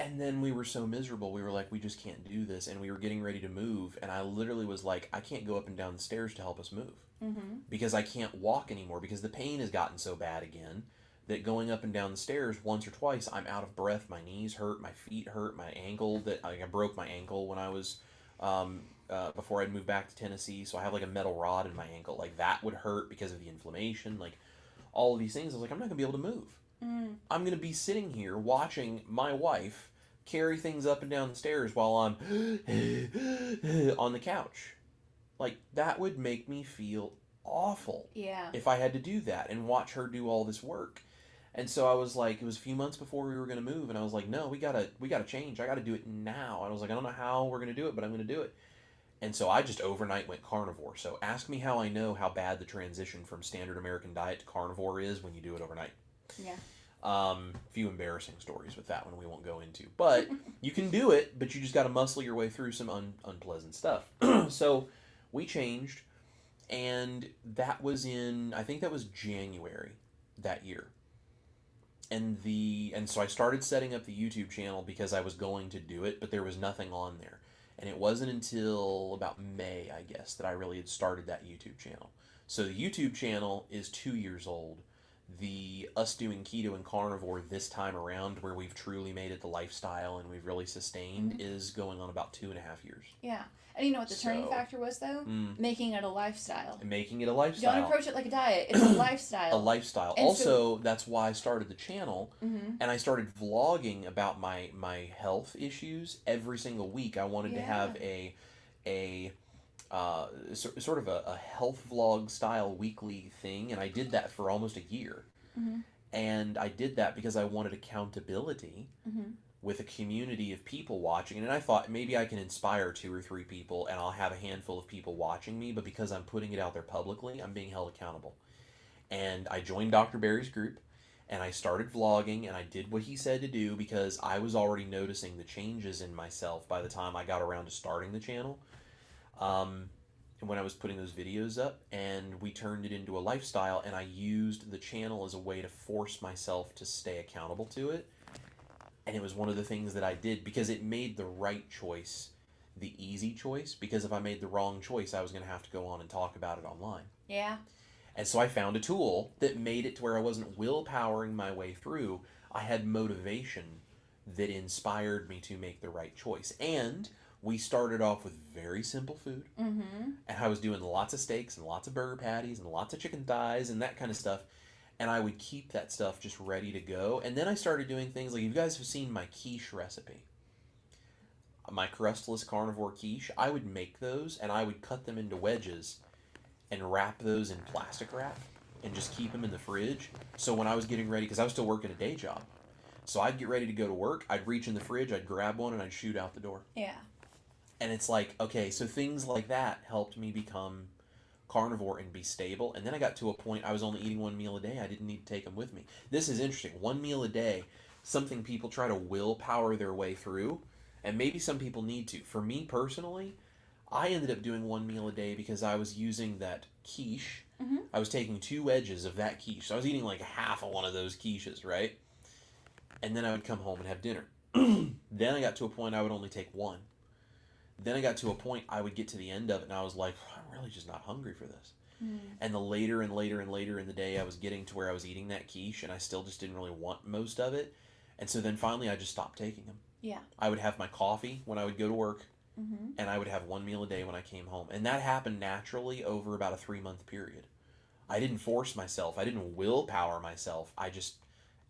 And then we were so miserable, we were like, we just can't do this. And we were getting ready to move. And I literally was like, I can't go up and down the stairs to help us move. Mm-hmm. Because I can't walk anymore. Because the pain has gotten so bad again that going up and down the stairs once or twice, I'm out of breath. My knees hurt. My feet hurt. My ankle, I broke my ankle when I was, before I'd moved back to Tennessee. So I have like a metal rod in my ankle. Like that would hurt because of the inflammation. Like all of these things. I was like, I'm not going to be able to move. I'm going to be sitting here watching my wife carry things up and down the stairs while I'm on the couch. Like, that would make me feel awful. Yeah. If I had to do that and watch her do all this work. And so I was like, it was a few months before we were going to move, and I was like, no, we gotta change. I gotta do it now. And I was like, I don't know how we're going to do it, but I'm going to do it. And so I just overnight went carnivore. So ask me how I know how bad the transition from standard American diet to carnivore is when you do it overnight. Yeah. Few embarrassing stories with that one we won't go into. But you can do it, but you just got to muscle your way through some unpleasant stuff. So we changed, and that was I think that was January that year. And so I started setting up the YouTube channel because I was going to do it, but there was nothing on there. And it wasn't until about May, I guess, that I really had started that YouTube channel. So the YouTube channel is 2 years old. Us doing keto and carnivore this time around, where we've truly made it the lifestyle and we've really sustained, is going on about 2.5 years. Yeah. And you know what the turning factor was, though? Making it a lifestyle. Making it a lifestyle. Don't approach it like a diet. It's a lifestyle. A lifestyle. And also, that's why I started the channel, and I started vlogging about my health issues every single week. I wanted to have a sort of a health vlog style weekly thing, and I did that for almost a year. And I did that because I wanted accountability with a community of people watching, and I thought maybe I can inspire 2 or 3 people and I'll have a handful of people watching me, but because I'm putting it out there publicly, I'm being held accountable. And I joined Dr. Barry's group, and I started vlogging, and I did what he said to do because I was already noticing the changes in myself by the time I got around to starting the channel. And when I was putting those videos up, and we turned it into a lifestyle, and I used the channel as a way to force myself to stay accountable to it. And it was one of the things that I did because it made the right choice the easy choice, because if I made the wrong choice, I was going to have to go on and talk about it online. Yeah. And so I found a tool that made it to where I wasn't willpowering my way through. I had motivation that inspired me to make the right choice. And we started off with very simple food. And I was doing lots of steaks and lots of burger patties and lots of chicken thighs and that kind of stuff. and I would keep that stuff just ready to go. And then I started doing things like, you guys have seen my quiche recipe, my crustless carnivore quiche. I would make those and I would cut them into wedges and wrap those in plastic wrap and just keep them in the fridge. So when I was getting ready, because I was still working a day job, so I'd get ready to go to work, I'd reach in the fridge, I'd grab one, and I'd shoot out the door. Yeah. And it's like, okay, so things like that helped me become carnivore and be stable. And then I got to a point I was only eating one meal a day. I didn't need to take them with me. This is interesting. One meal a day, something people try to willpower their way through, and maybe some people need to. For me personally, I ended up doing one meal a day because I was using that quiche. Mm-hmm. I was taking 2 wedges of that quiche. So I was eating like half of one of those quiches, right? And then I would come home and have dinner. Then I got to a point I would only take one. Then I got to a point I would get to the end of it and I was like, I'm really just not hungry for this. Mm. And the later and later and later in the day I was getting to where I was eating that quiche and I still just didn't really want most of it. And so then finally I just stopped taking them. Yeah. I would have my coffee when I would go to work, Mm-hmm. and I would have one meal a day when I came home. And that happened naturally over about a 3-month period. I didn't force myself. I didn't willpower myself. I just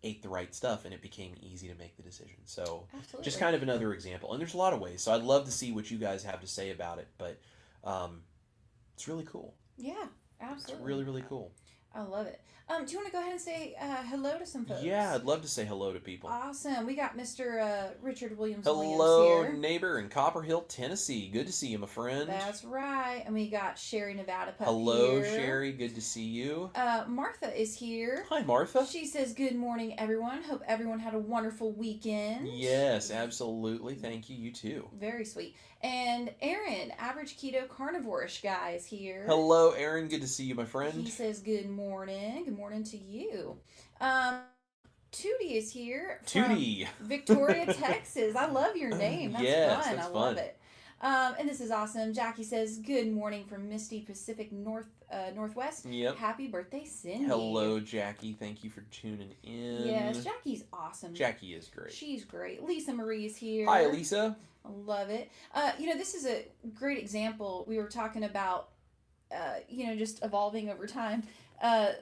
ate the right stuff, and it became easy to make the decision. So Absolutely. just kind of another example. And there's a lot of ways. So I'd love to see what you guys have to say about it. But it's really cool. Yeah, absolutely. It's really, really cool. I love it. Do you want to go ahead and say hello to some folks? Yeah, I'd love to say hello to people. Awesome. We got Mr. Richard Williams. Hello, here. neighbor in Copper Hill, Tennessee. Good to see you, my friend. That's right. And we got Sherry Nevada Pup Hello, here. Sherry. Good to see you. Martha is here. Hi, Martha. She says, good morning, everyone. Hope everyone had a wonderful weekend. Yes, absolutely. Thank you. You too. Very sweet. And Aaron, average keto carnivore-ish guy, is here. Hello, Aaron. Good to see you, my friend. He says, good morning. Good morning to you. Tootie is here. Tootie. Victoria, Texas. I love your name. That's yes, fun. that's I fun. love it. And this is awesome. Jackie says, good morning from Misty Pacific Northwest. Yep. Happy birthday, Cindy. Hello, Jackie. Thank you for tuning in. Yes, Jackie's awesome. Jackie is great. She's great. Lisa Marie is here. Hi, Lisa. I love it. This is a great example. We were talking about, just evolving over time.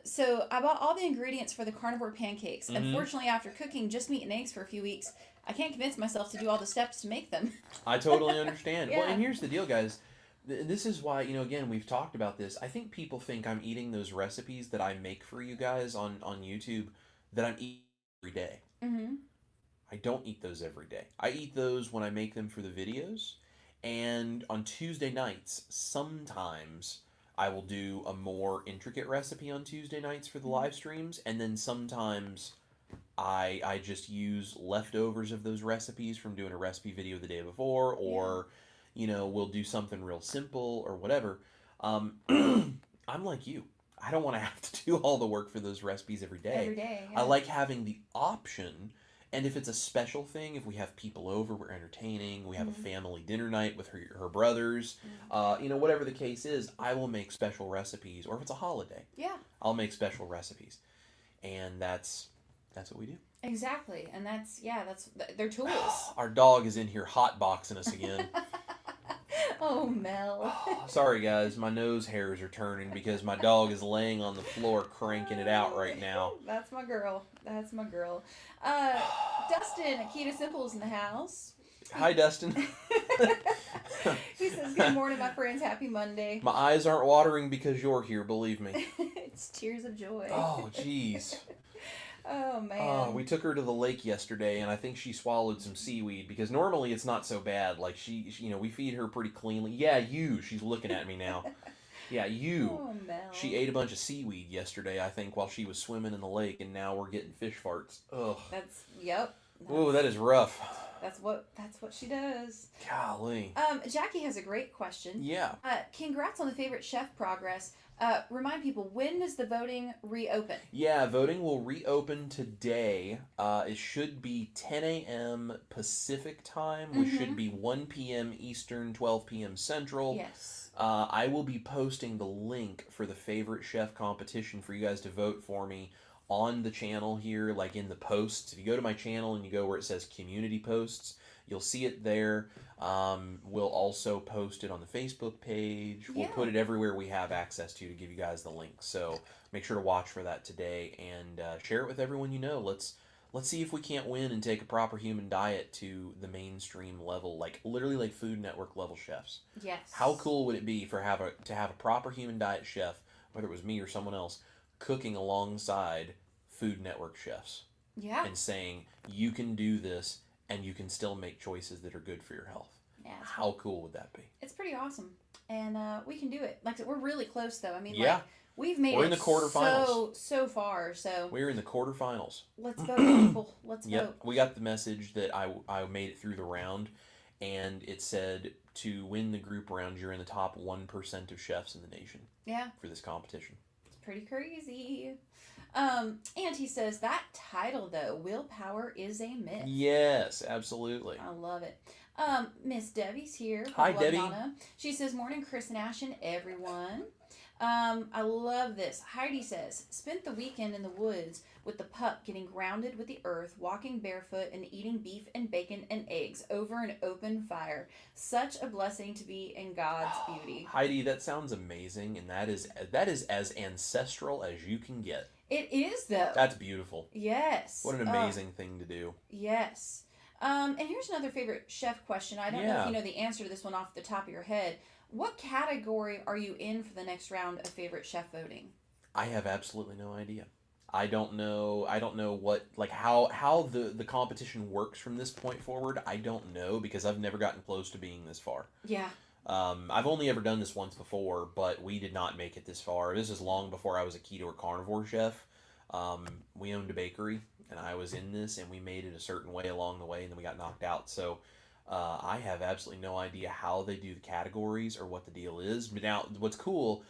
So I bought all the ingredients for the carnivore pancakes. Mm-hmm. Unfortunately, after cooking just meat and eggs for a few weeks, I can't convince myself to do all the steps to make them. I totally understand. Yeah. Well, and here's the deal, guys. This is why, again, we've talked about this. I think people think I'm eating those recipes that I make for you guys on YouTube that I'm eating every day. Mm-hmm. I don't eat those every day. I eat those when I make them for the videos. And on Tuesday nights, sometimes I will do a more intricate recipe on Tuesday nights for the live streams. And then sometimes I just use leftovers of those recipes from doing a recipe video the day before. Or, we'll do something real simple or whatever. I'm like you. I don't want to have to do all the work for those recipes every day. Every day. Yeah. I like having the option. And if it's a special thing, if we have people over, we're entertaining, we have a family dinner night with her brothers, whatever the case is, I will make special recipes. Or if it's a holiday, I'll make special recipes. And that's what we do. Exactly. And that's their tools. Our dog is in here hotboxing us again. Oh, Mel. Sorry, guys. My nose hairs are turning because my dog is laying on the floor cranking it out right now. That's my girl. Dustin at Keto Simple is in the house. Hi, Dustin. He says, good morning, my friends. Happy Monday. My eyes aren't watering because you're here, believe me. It's tears of joy. Oh, jeez. Oh, man. We took her to the lake yesterday, and I think she swallowed some seaweed, because normally it's not so bad. Like, she we feed her pretty cleanly. Yeah, she's looking at me now. Yeah, Oh, Mel. She ate a bunch of seaweed yesterday, I think, while she was swimming in the lake, and now we're getting fish farts. Ugh. Ooh, that is rough. That's what she does. Golly. Jackie has a great question. Yeah. Congrats on the favorite chef progress. Remind people, when does the voting reopen? Yeah, voting will reopen today. It should be 10 a.m. Pacific time, which should be 1 p.m. Eastern, 12 p.m. Central. Yes. I will be posting the link for the favorite chef competition for you guys to vote for me on the channel here, like in the posts. If you go to my channel and you go where it says community posts, you'll see it there. We'll also post it on the Facebook page. We'll put it everywhere we have access to give you guys the link. So make sure to watch for that today and share it with everyone you know. Let's see if we can't win and take a proper human diet to the mainstream level, like literally like Food Network level chefs. Yes. How cool would it be to have a proper human diet chef, whether it was me or someone else, cooking alongside Food Network chefs? Yeah. And saying you can do this and you can still make choices that are good for your health. Yeah. How cool would that be? It's pretty awesome, and we can do it. Like we're really close though. I mean, yeah. Like, we've made We're it in the quarterfinals. so far. So we're in the quarterfinals. Let's vote, people. Let's Yep. vote. We got the message that I made it through the round, and it said to win the group round, you're in the top 1% of chefs in the nation. Yeah. For this competition. It's pretty crazy. And he says that title though, Willpower is a myth. Yes, absolutely. I love it. Miss Debbie's here. Hi, Debbie. Donna. She says, morning, Chris and Ash and everyone. I love this. Heidi says, spent the weekend in the woods with the pup getting grounded with the earth, walking barefoot and eating beef and bacon and eggs over an open fire. Such a blessing to be in God's beauty. Heidi, that sounds amazing, and that is as ancestral as you can get. It is, though. That's beautiful. Yes. What an amazing thing to do. Yes. And here's another favorite chef question. I don't know if you know the answer to this one off the top of your head. What category are you in for the next round of favorite chef voting? I have absolutely no idea. I don't know what, like, how the competition works from this point forward. I don't know, because I've never gotten close to being this far. Yeah. I've only ever done this once before, but we did not make it this far. This is long before I was a keto or carnivore chef. We owned a bakery, and I was in this, and we made it a certain way along the way, and then we got knocked out. So I have absolutely no idea how they do the categories or what the deal is. But now, what's cool,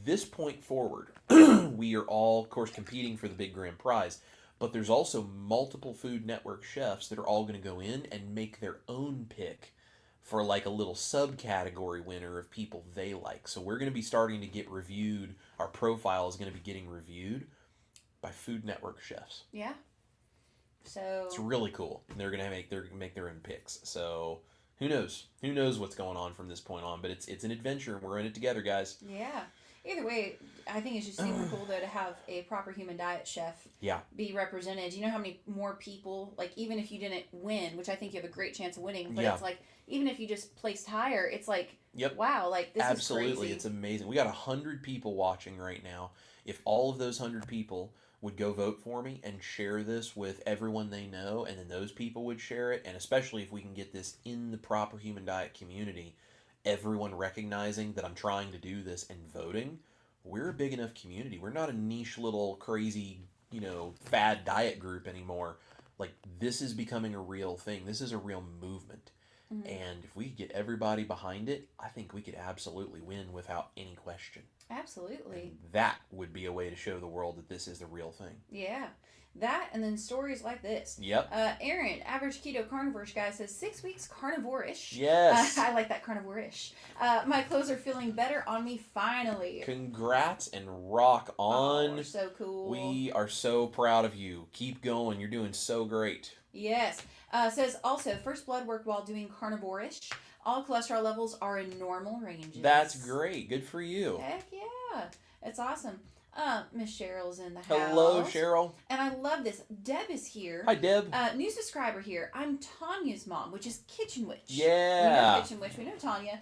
this point forward, we are all, of course, competing for the big grand prize. But there's also multiple Food Network chefs that are all going to go in and make their own pick for like a little subcategory winner of people they like. So we're going to be starting to get reviewed. Our profile is going to be getting reviewed by Food Network chefs. Yeah. So it's really cool. And they're going to make their own picks. So who knows? Who knows what's going on from this point on? But it's an adventure, and we're in it together, guys. Yeah. Either way, I think it's just super cool, though, to have a proper human diet chef be represented. You know how many more people, like, even if you didn't win, which I think you have a great chance of winning, but it's like, even if you just placed higher, it's like, wow, like, this is crazy. It's amazing. We got 100 people watching right now. If all of those 100 people would go vote for me and share this with everyone they know, and then those people would share it, and especially if we can get this in the proper human diet community, everyone recognizing that I'm trying to do this and voting, we're a big enough community. We're not a niche little crazy, fad diet group anymore. Like, this is becoming a real thing. This is a real movement. Mm-hmm. And if we get everybody behind it, I think we could absolutely win without any question. Absolutely. And that would be a way to show the world that this is the real thing. Yeah. That, and then stories like this. Yep. Aaron, average keto carnivore-ish guy, says 6 weeks carnivore-ish. Yes. I like that, carnivore-ish. My clothes are feeling better on me finally. Congrats and rock on. Oh, so cool. We are so proud of you. Keep going. You're doing so great. Yes. Says also, first blood work while doing carnivore-ish. All cholesterol levels are in normal ranges. That's great. Good for you. Heck yeah. It's awesome. Miss Cheryl's in the house. Hello, Cheryl. And I love this. Deb is here. Hi, Deb. New subscriber here. I'm Tanya's mom, which is Kitchen Witch. Yeah. We know Kitchen Witch. We know Tanya.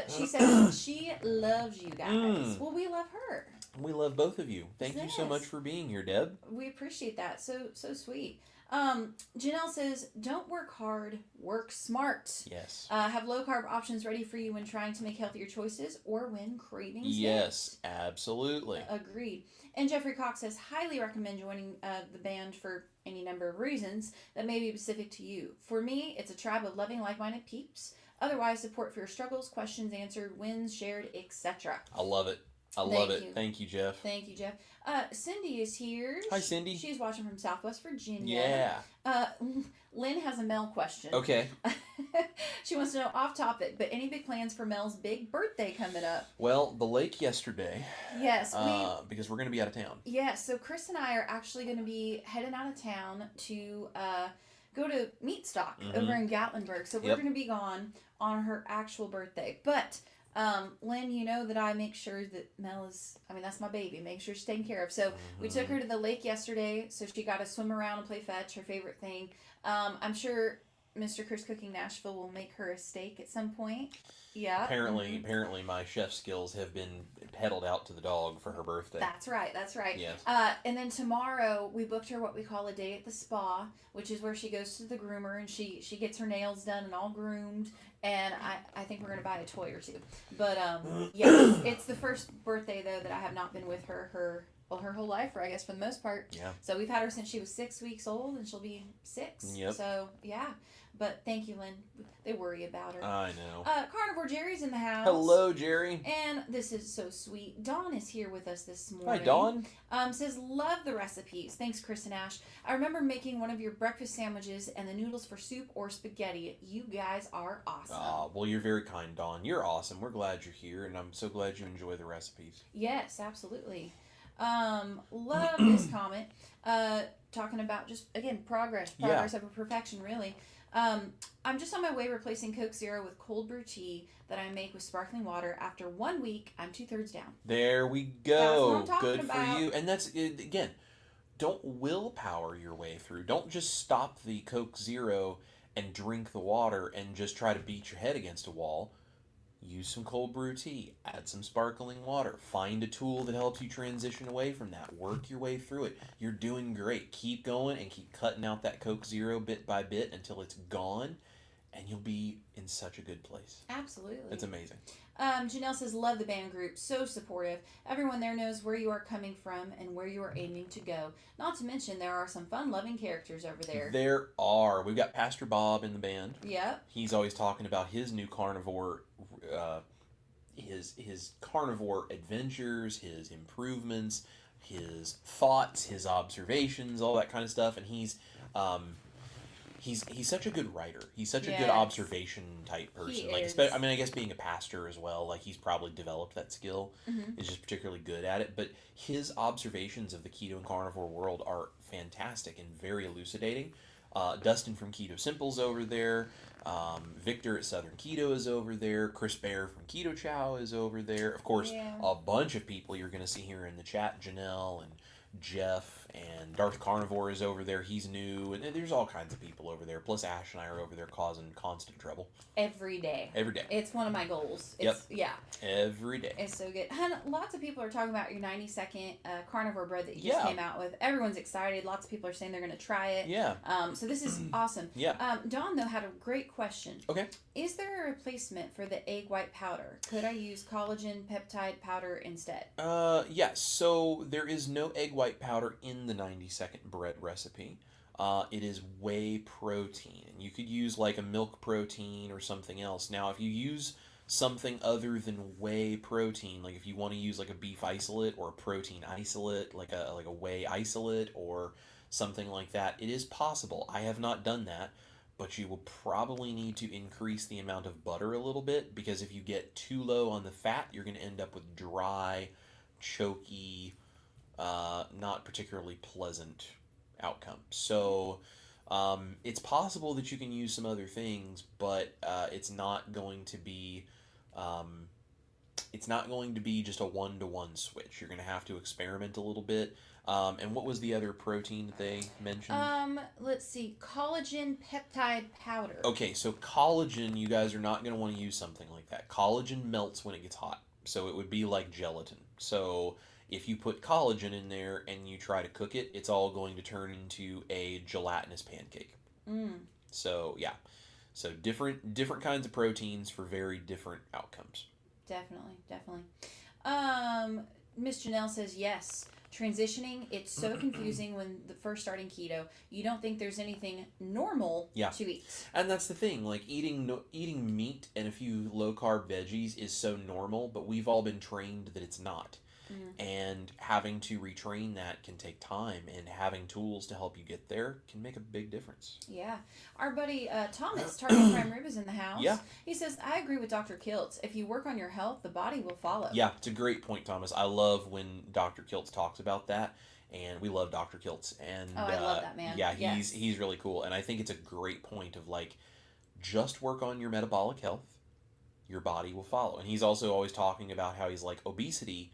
She says she loves you guys. Well, we love her. We love both of you. Thank you so much for being here, Deb. We appreciate that. So sweet. Janelle says, don't work hard, work smart. Yes. Have low carb options ready for you when trying to make healthier choices or when cravings Yes, absolutely. Agreed. And Jeffrey Cox says, highly recommend joining the band for any number of reasons that may be specific to you. For me, it's a tribe of loving, like-minded peeps. Otherwise, support for your struggles, questions answered, wins shared, etc. I love it. I love it. Thank you, Jeff. Thank you, Jeff. Cindy is here. Hi, Cindy. She's watching from Southwest Virginia. Yeah. Lynn has a Mel question. Okay. She wants to know, off topic, but any big plans for Mel's big birthday coming up? Well, the lake yesterday. Yes. Because we're going to be out of town. Yes. So Chris and I are actually going to be heading out of town to go to Meat Stock over in Gatlinburg. So we're going to be gone on her actual birthday. But Lynn, you know that I make sure that Mel is, that's my baby. Make sure she's taken care of. So we took her to the lake yesterday, so she got to swim around and play fetch, her favorite thing. I'm sure Mr. Chris Cooking Nashville will make her a steak at some point. Yeah. Apparently my chef skills have been peddled out to the dog for her birthday. That's right. Yes. And then tomorrow we booked her what we call a day at the spa, which is where she goes to the groomer and she gets her nails done and all groomed. And I think we're going to buy a toy or two. But yeah, it's the first birthday though that I have not been with her whole life, or I guess for the most part. Yeah. So we've had her since she was 6 weeks old, and she'll be 6. Yep. So yeah. But thank you, Lynn. They worry about her. I know. Carnivore Jerry's in the house. Hello, Jerry. And this is so sweet. Dawn is here with us this morning. Hi, Dawn. Says, love the recipes. Thanks, Chris and Ash. I remember making one of your breakfast sandwiches and the noodles for soup or spaghetti. You guys are awesome. Well, you're very kind, Dawn. You're awesome. We're glad you're here, and I'm so glad you enjoy the recipes. Yes, absolutely. Love this comment. Talking about just, again, progress over perfection, really. I'm just on my way replacing Coke Zero with cold brew tea that I make with sparkling water. After 1 week, I'm 2/3 down. There we go. That's what I'm talking Good about. for you. And that's, again, don't willpower your way through. Don't just stop the Coke Zero and drink the water and just try to beat your head against a wall. Use some cold brew tea. Add some sparkling water. Find a tool that helps you transition away from that. Work your way through it. You're doing great. Keep going and keep cutting out that Coke Zero bit by bit until it's gone, and you'll be in such a good place. Absolutely. It's amazing. Janelle says, love the band group. So supportive. Everyone there knows where you are coming from and where you are aiming to go. Not to mention, there are some fun-loving characters over there. There are. We've got Pastor Bob in the band. Yep. He's always talking about his new carnivore, his carnivore adventures, his improvements, his thoughts, his observations, all that kind of stuff. And he's such a good writer. He's such a good observation type person. He like, is. I guess being a pastor as well, like he's probably developed that skill. He's just particularly good at it. But his observations of the keto and carnivore world are fantastic and very elucidating. Dustin from Keto Simple's over there. Victor at Southern Keto is over there. Chris Bear from Keto Chow is over there. Of course, a bunch of people you're going to see here in the chat. Janelle and Jeff and Darth Carnivore is over there. He's new. And there's all kinds of people over there. Plus Ash and I are over there causing constant trouble. Every day. Every day. It's one of my goals. Yeah. Every day. It's so good. And lots of people are talking about your 90-second carnivore bread that you just came out with. Everyone's excited. Lots of people are saying they're going to try it. Yeah. So this is awesome. Yeah. Dawn, though, had a great question. Okay. Is there a replacement for the egg white powder? Could I use collagen peptide powder instead? Yes. So there is no egg white powder in the 90-second bread recipe. It is whey protein. And you could use like a milk protein or something else. Now, if you use something other than whey protein, like if you want to use like a beef isolate or a protein isolate, like a whey isolate or something like that, it is possible. I have not done that, but you will probably need to increase the amount of butter a little bit, because if you get too low on the fat, you're going to end up with dry, choky, not particularly pleasant outcome. So it's possible that you can use some other things, but it's not going to be just a 1-to-1 switch. You're going to have to experiment a little bit. And what was the other protein that they mentioned? Let's see, collagen peptide powder. Okay, so collagen, you guys are not going to want to use something like that. Collagen melts when it gets hot, so it would be like gelatin. So if you put collagen in there and you try to cook it, it's all going to turn into a gelatinous pancake. So yeah, so different kinds of proteins for very different outcomes. Definitely. Miss Janelle says yes. Transitioning, it's so confusing when the first starting keto. You don't think there's anything normal to eat. And that's the thing, like eating meat and a few low carb veggies is so normal, but we've all been trained that it's not. And having to retrain that can take time, and having tools to help you get there can make a big difference. Yeah. Our buddy Thomas, Target Prime Rib, is in the house. Yeah. He says, I agree with Dr. Kiltz. If you work on your health, the body will follow. Yeah, it's a great point, Thomas. I love when Dr. Kiltz talks about that, and we love Dr. Kiltz. And I love that man. Yeah, he's really cool, and I think it's a great point of like, just work on your metabolic health, your body will follow. And he's also always talking about how he's like, obesity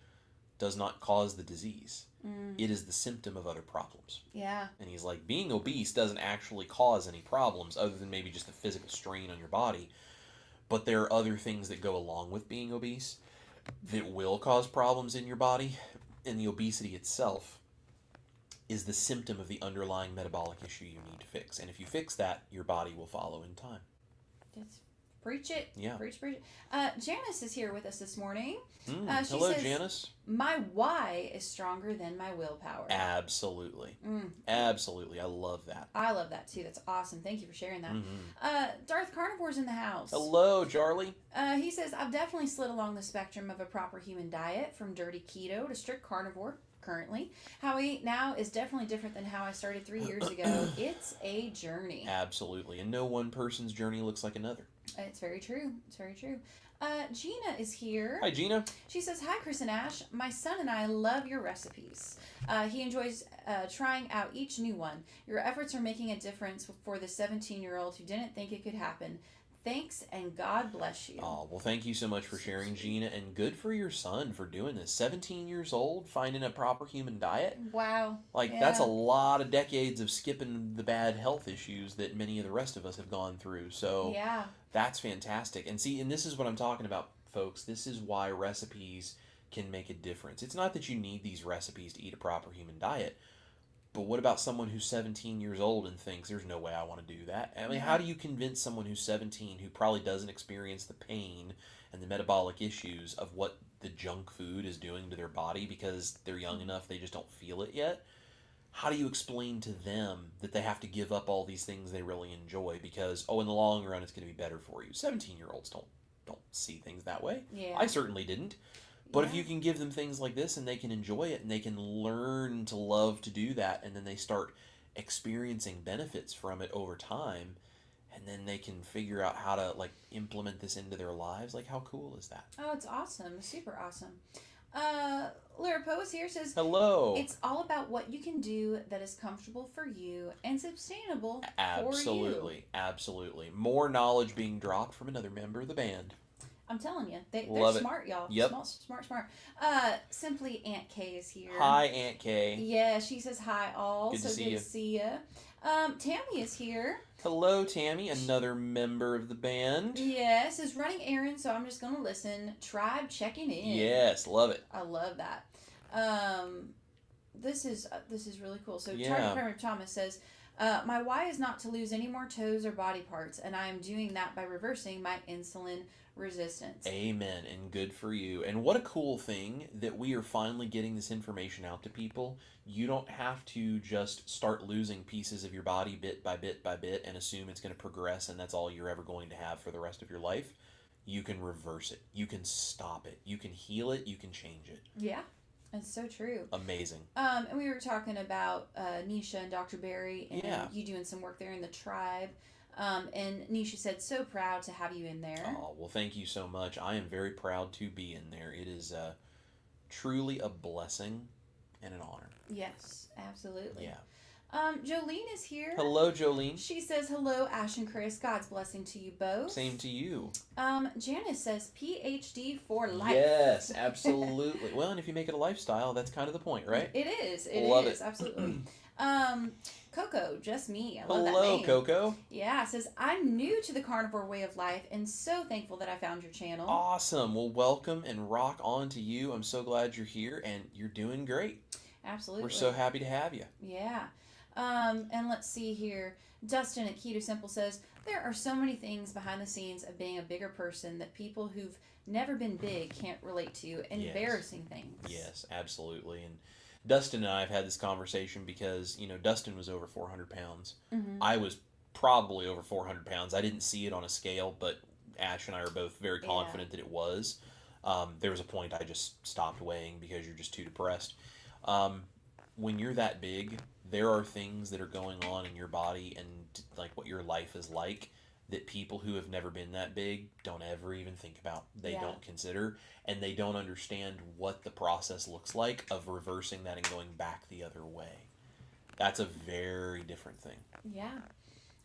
does not cause the disease. It is the symptom of other problems. Yeah. And he's like, being obese doesn't actually cause any problems other than maybe just the physical strain on your body. But there are other things that go along with being obese that will cause problems in your body. And the obesity itself is the symptom of the underlying metabolic issue you need to fix. And if you fix that, your body will follow in time. Preach it. Yeah. Preach it. Janice is here with us this morning. She Hello, says, Janice. My why is stronger than my willpower. Absolutely. Absolutely. I love that. I love that too. That's awesome. Thank you for sharing that. Darth Carnivore's in the house. Hello, Charlie. He says, I've definitely slid along the spectrum of a proper human diet, from dirty keto to strict carnivore currently. How I eat now is definitely different than how I started 3 years ago. It's a journey. Absolutely. And no one person's journey looks like another. It's very true. It's very true. Gina is here. Hi, Gina. She says, hi, Chris and Ash. My son and I love your recipes. He enjoys trying out each new one. Your efforts are making a difference for the 17-year-old who didn't think it could happen. Thanks, and God bless you. Oh, well, thank you so much for sharing, Gina, and good for your son for doing this. 17 years old, finding a proper human diet. Wow. That's a lot of decades of skipping the bad health issues that many of the rest of us have gone through. So that's fantastic. And see, and this is what I'm talking about, folks. This is why recipes can make a difference. It's not that you need these recipes to eat a proper human diet. But what about someone who's 17 years old and thinks, there's no way I want to do that? I mean, how do you convince someone who's 17 who probably doesn't experience the pain and the metabolic issues of what the junk food is doing to their body because they're young enough, they just don't feel it yet? How do you explain to them that they have to give up all these things they really enjoy because, in the long run, it's going to be better for you? 17-year-olds don't see things that way. Yeah. I certainly didn't. But if you can give them things like this and they can enjoy it and they can learn to love to do that, and then they start experiencing benefits from it over time, and then they can figure out how to implement this into their lives, how cool is that? Oh, it's awesome. Super awesome. Lyra Poe is here, says, hello. It's all about what you can do that is comfortable for you and sustainable for you. Absolutely. More knowledge being dropped from another member of the band. I'm telling you, they're smart, y'all. Yep. Smart. Simply Aunt Kay is here. Hi, Aunt Kay. Yeah, she says hi all. Good to see you. Tammy is here. Hello, Tammy, another member of the band. Yes, is running errands, so I'm just going to listen. Tribe checking in. Yes, love it. I love that. This is really cool. So Target Prime Rib Thomas says, my why is not to lose any more toes or body parts, and I am doing that by reversing my insulin resistance. Amen, and good for you. And what a cool thing that we are finally getting this information out to people. You don't have to just start losing pieces of your body bit by bit by bit and assume it's going to progress and that's all you're ever going to have for the rest of your life. You can reverse it. You can stop it. You can heal it. You can change it. Yeah. That's so true. Amazing. And we were talking about Nisha and Dr. Barry and you doing some work there in the tribe. And Nisha said, so proud to have you in there. Oh, well, thank you so much. I am very proud to be in there. It is truly a blessing and an honor. Yes, absolutely. Yeah. Jolene is here. Hello, Jolene. She says, hello, Ash and Chris. God's blessing to you both. Same to you. Janice says, PhD for life. Yes, absolutely. Well, and if you make it a lifestyle, that's kind of the point, right? It is. It is. Absolutely. Coco, just me. I love that name. Hello, Coco. Yeah, says, I'm new to the carnivore way of life and so thankful that I found your channel. Awesome. Well, welcome and rock on to you. I'm so glad you're here and you're doing great. Absolutely. We're so happy to have you. Yeah. And let's see here. Dustin at Keto Simple says, there are so many things behind the scenes of being a bigger person that people who've never been big can't relate to. Embarrassing things. Yes, absolutely. And Dustin and I have had this conversation because, Dustin was over 400 pounds. Mm-hmm. I was probably over 400 pounds. I didn't see it on a scale, but Ash and I are both very confident that it was. There was a point I just stopped weighing because you're just too depressed. Um, when you're that big, there are things that are going on in your body and like what your life is like that people who have never been that big don't ever even think about. They Yeah. don't consider, and they don't understand what the process looks like of reversing that and going back the other way. That's a very different thing. Yeah,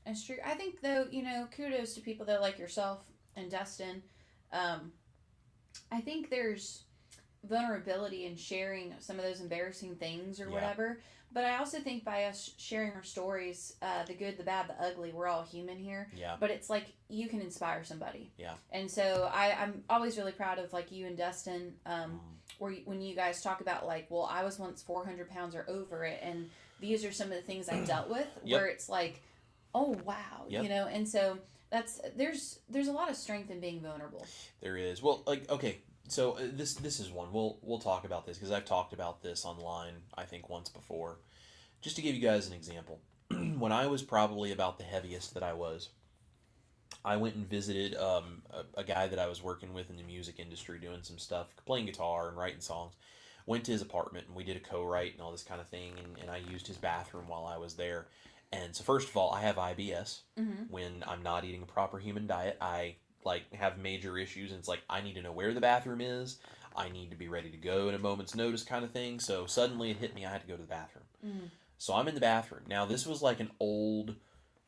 that's true. I think though, kudos to people though like yourself and Dustin. Um, I think there's vulnerability in sharing some of those embarrassing things or Yeah. whatever. But I also think by us sharing our stories, the good, the bad, the ugly, we're all human here. Yeah. But it's like you can inspire somebody. Yeah. And so I'm always really proud of like you and Dustin, when you guys talk about like, well, I was once 400 pounds or over it, and these are some of the things I dealt with, Yep. where it's like, oh wow, Yep. and so there's a lot of strength in being vulnerable. There is. Well, like, okay, so this is one. We'll talk about this because I've talked about this online, I think, once before. Just to give you guys an example, when I was probably about the heaviest that I was, I went and visited a guy that I was working with in the music industry, doing some stuff, playing guitar and writing songs. Went to his apartment and we did a co-write and all this kind of thing, and I used his bathroom while I was there. And so first of all, I have IBS. Mm-hmm. When I'm not eating a proper human diet, I like have major issues, and it's like I need to know where the bathroom is. I need to be ready to go at a moment's notice, kind of thing. So suddenly it hit me, I had to go to the bathroom. Mm. So I'm in the bathroom. Now this was like an old,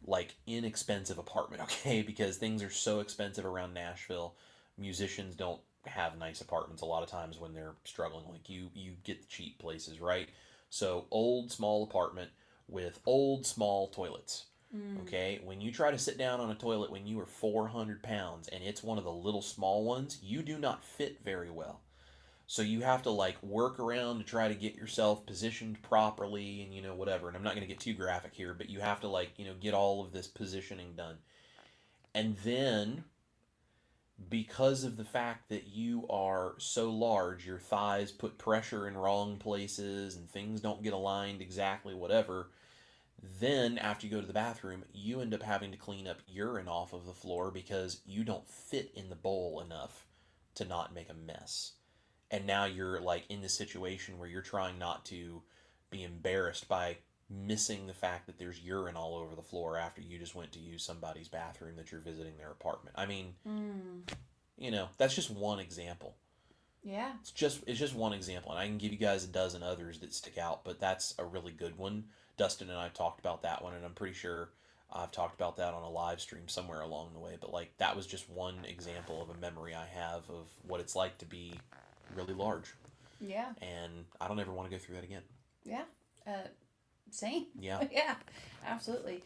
like inexpensive apartment, okay? Because things are so expensive around Nashville. Musicians don't have nice apartments a lot of times when they're struggling. Like you get the cheap places, right? So old small apartment with old small toilets. Okay, when you try to sit down on a toilet when you are 400 pounds and it's one of the little small ones, you do not fit very well. So you have to like work around to try to get yourself positioned properly and whatever. And I'm not going to get too graphic here, but you have to like, get all of this positioning done. And then because of the fact that you are so large, your thighs put pressure in wrong places and things don't get aligned exactly, whatever. Then, after you go to the bathroom, you end up having to clean up urine off of the floor because you don't fit in the bowl enough to not make a mess. And now you're like in the situation where you're trying not to be embarrassed by missing the fact that there's urine all over the floor after you just went to use somebody's bathroom that you're visiting their apartment. I mean, that's just one example. Yeah. It's just one example, and I can give you guys a dozen others that stick out, but that's a really good one. Dustin and I talked about that one, and I'm pretty sure I've talked about that on a live stream somewhere along the way. But like that was just one example of a memory I have of what it's like to be really large. Yeah. And I don't ever want to go through that again. Yeah. Same. Yeah. Yeah. Absolutely.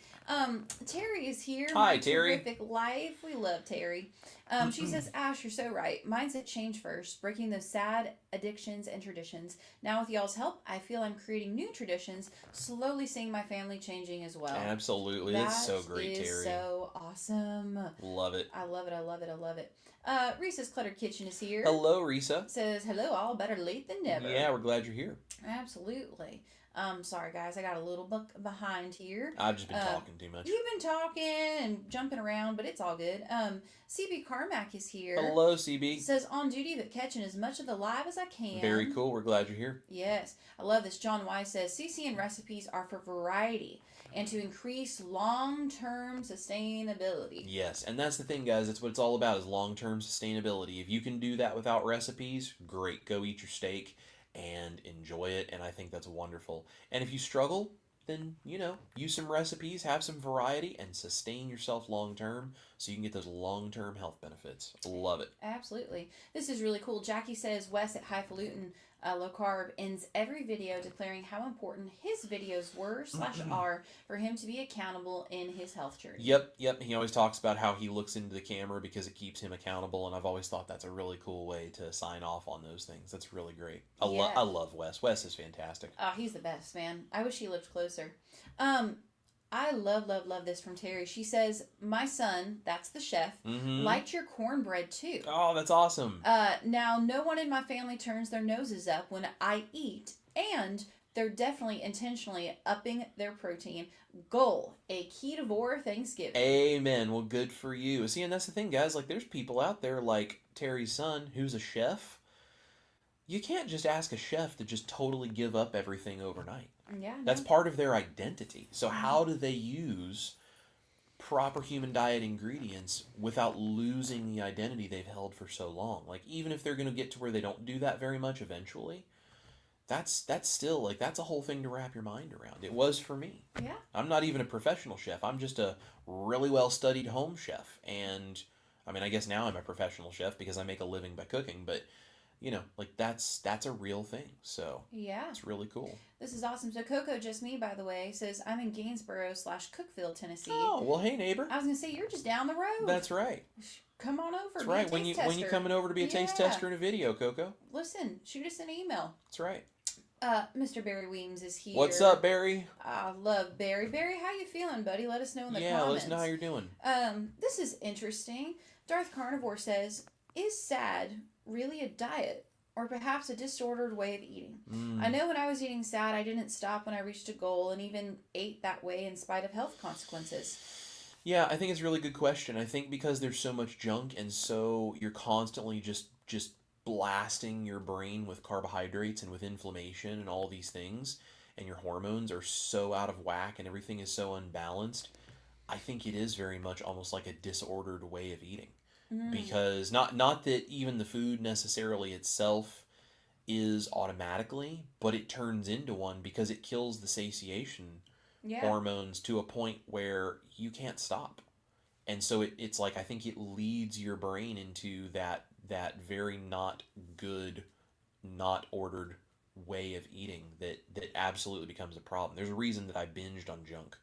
Terry is here. Hi, My Terry. Terrific life. We love Terry. She says, Ash, you're so right. Mindset change first, breaking those sad addictions and traditions. Now, with y'all's help, I feel I'm creating new traditions, slowly seeing my family changing as well. Absolutely. That's so great, That is Terry. so awesome. Love it. I love it. I love it. I love it. Risa's Cluttered Kitchen is here. Hello, Risa. Says, hello, all better late than never. Yeah, we're glad you're here. Absolutely. Sorry, guys. I got a little book behind here. I've just been talking too much. You've been talking and jumping around, but it's all good. CB Carmack is here. Hello, CB. Says, on duty but catching as much of the live as I can. Very cool. We're glad you're here. Yes. I love this. John Weiss says, CCN recipes are for variety and to increase long-term sustainability. Yes, and that's the thing, guys. That's what it's all about is long-term sustainability. If you can do that without recipes, great. Go eat your steak and enjoy it, and I think that's wonderful. And if you struggle, then, use some recipes, have some variety, and sustain yourself long-term so you can get those long-term health benefits. Love it. Absolutely. This is really cool. Jackie says, Wes at Highfalutin Low Carb ends every video declaring how important his videos were / are for him to be accountable in his health journey. Yep. He always talks about how he looks into the camera because it keeps him accountable, and I've always thought that's a really cool way to sign off on those things. That's really great. I love Wes. Wes is fantastic. Oh, he's the best, man. I wish he lived closer. I love this from Terry. She says, my son, that's the chef, liked your cornbread too. Oh, that's awesome. Now, no one in my family turns their noses up when I eat, and they're definitely intentionally upping their protein. Goal: a ketovore Thanksgiving. Amen. Well, good for you. See, and that's the thing, guys. Like, there's people out there like Terry's son, who's a chef. You can't just ask a chef to just totally give up everything overnight. Yeah, no. That's part of their identity. So how do they use proper human diet ingredients without losing the identity they've held for so long? Like, even if they're going to get to where they don't do that very much eventually, that's still, like, that's a whole thing to wrap your mind around. It was for me. Yeah. I'm not even a professional chef. I'm just a really well-studied home chef. And, I mean, I guess now I'm a professional chef because I make a living by cooking, but like that's a real thing. So yeah, it's really cool. This is awesome. So Coco, just me, by the way, says I'm in Gainsboro/Cookeville, Tennessee. Oh, well, hey, neighbor. I was gonna say you're just down the road. That's right. Come on over. That's right. When you coming over to be a taste tester in a video, Coco? Listen, shoot us an email. That's right. Mr. Barry Weems is here. What's up, Barry? I love Barry. Barry, how you feeling, buddy? Let us know in the comments. Yeah, let us know how you're doing. This is interesting. Darth Carnivore says, "Is SAD really a diet, or perhaps a disordered way of eating? I know when I was eating SAD, I didn't stop when I reached a goal and even ate that way in spite of health consequences." Yeah, I think it's a really good question. I think because there's so much junk and so you're constantly just blasting your brain with carbohydrates and with inflammation and all these things, and your hormones are so out of whack and everything is so unbalanced, I think it is very much almost like a disordered way of eating. Because not that even the food necessarily itself is automatically, but it turns into one because it kills the satiation hormones to a point where you can't stop. And so it's like, I think it leads your brain into that very not good, not ordered way of eating that absolutely becomes a problem. There's a reason that I binged on junk.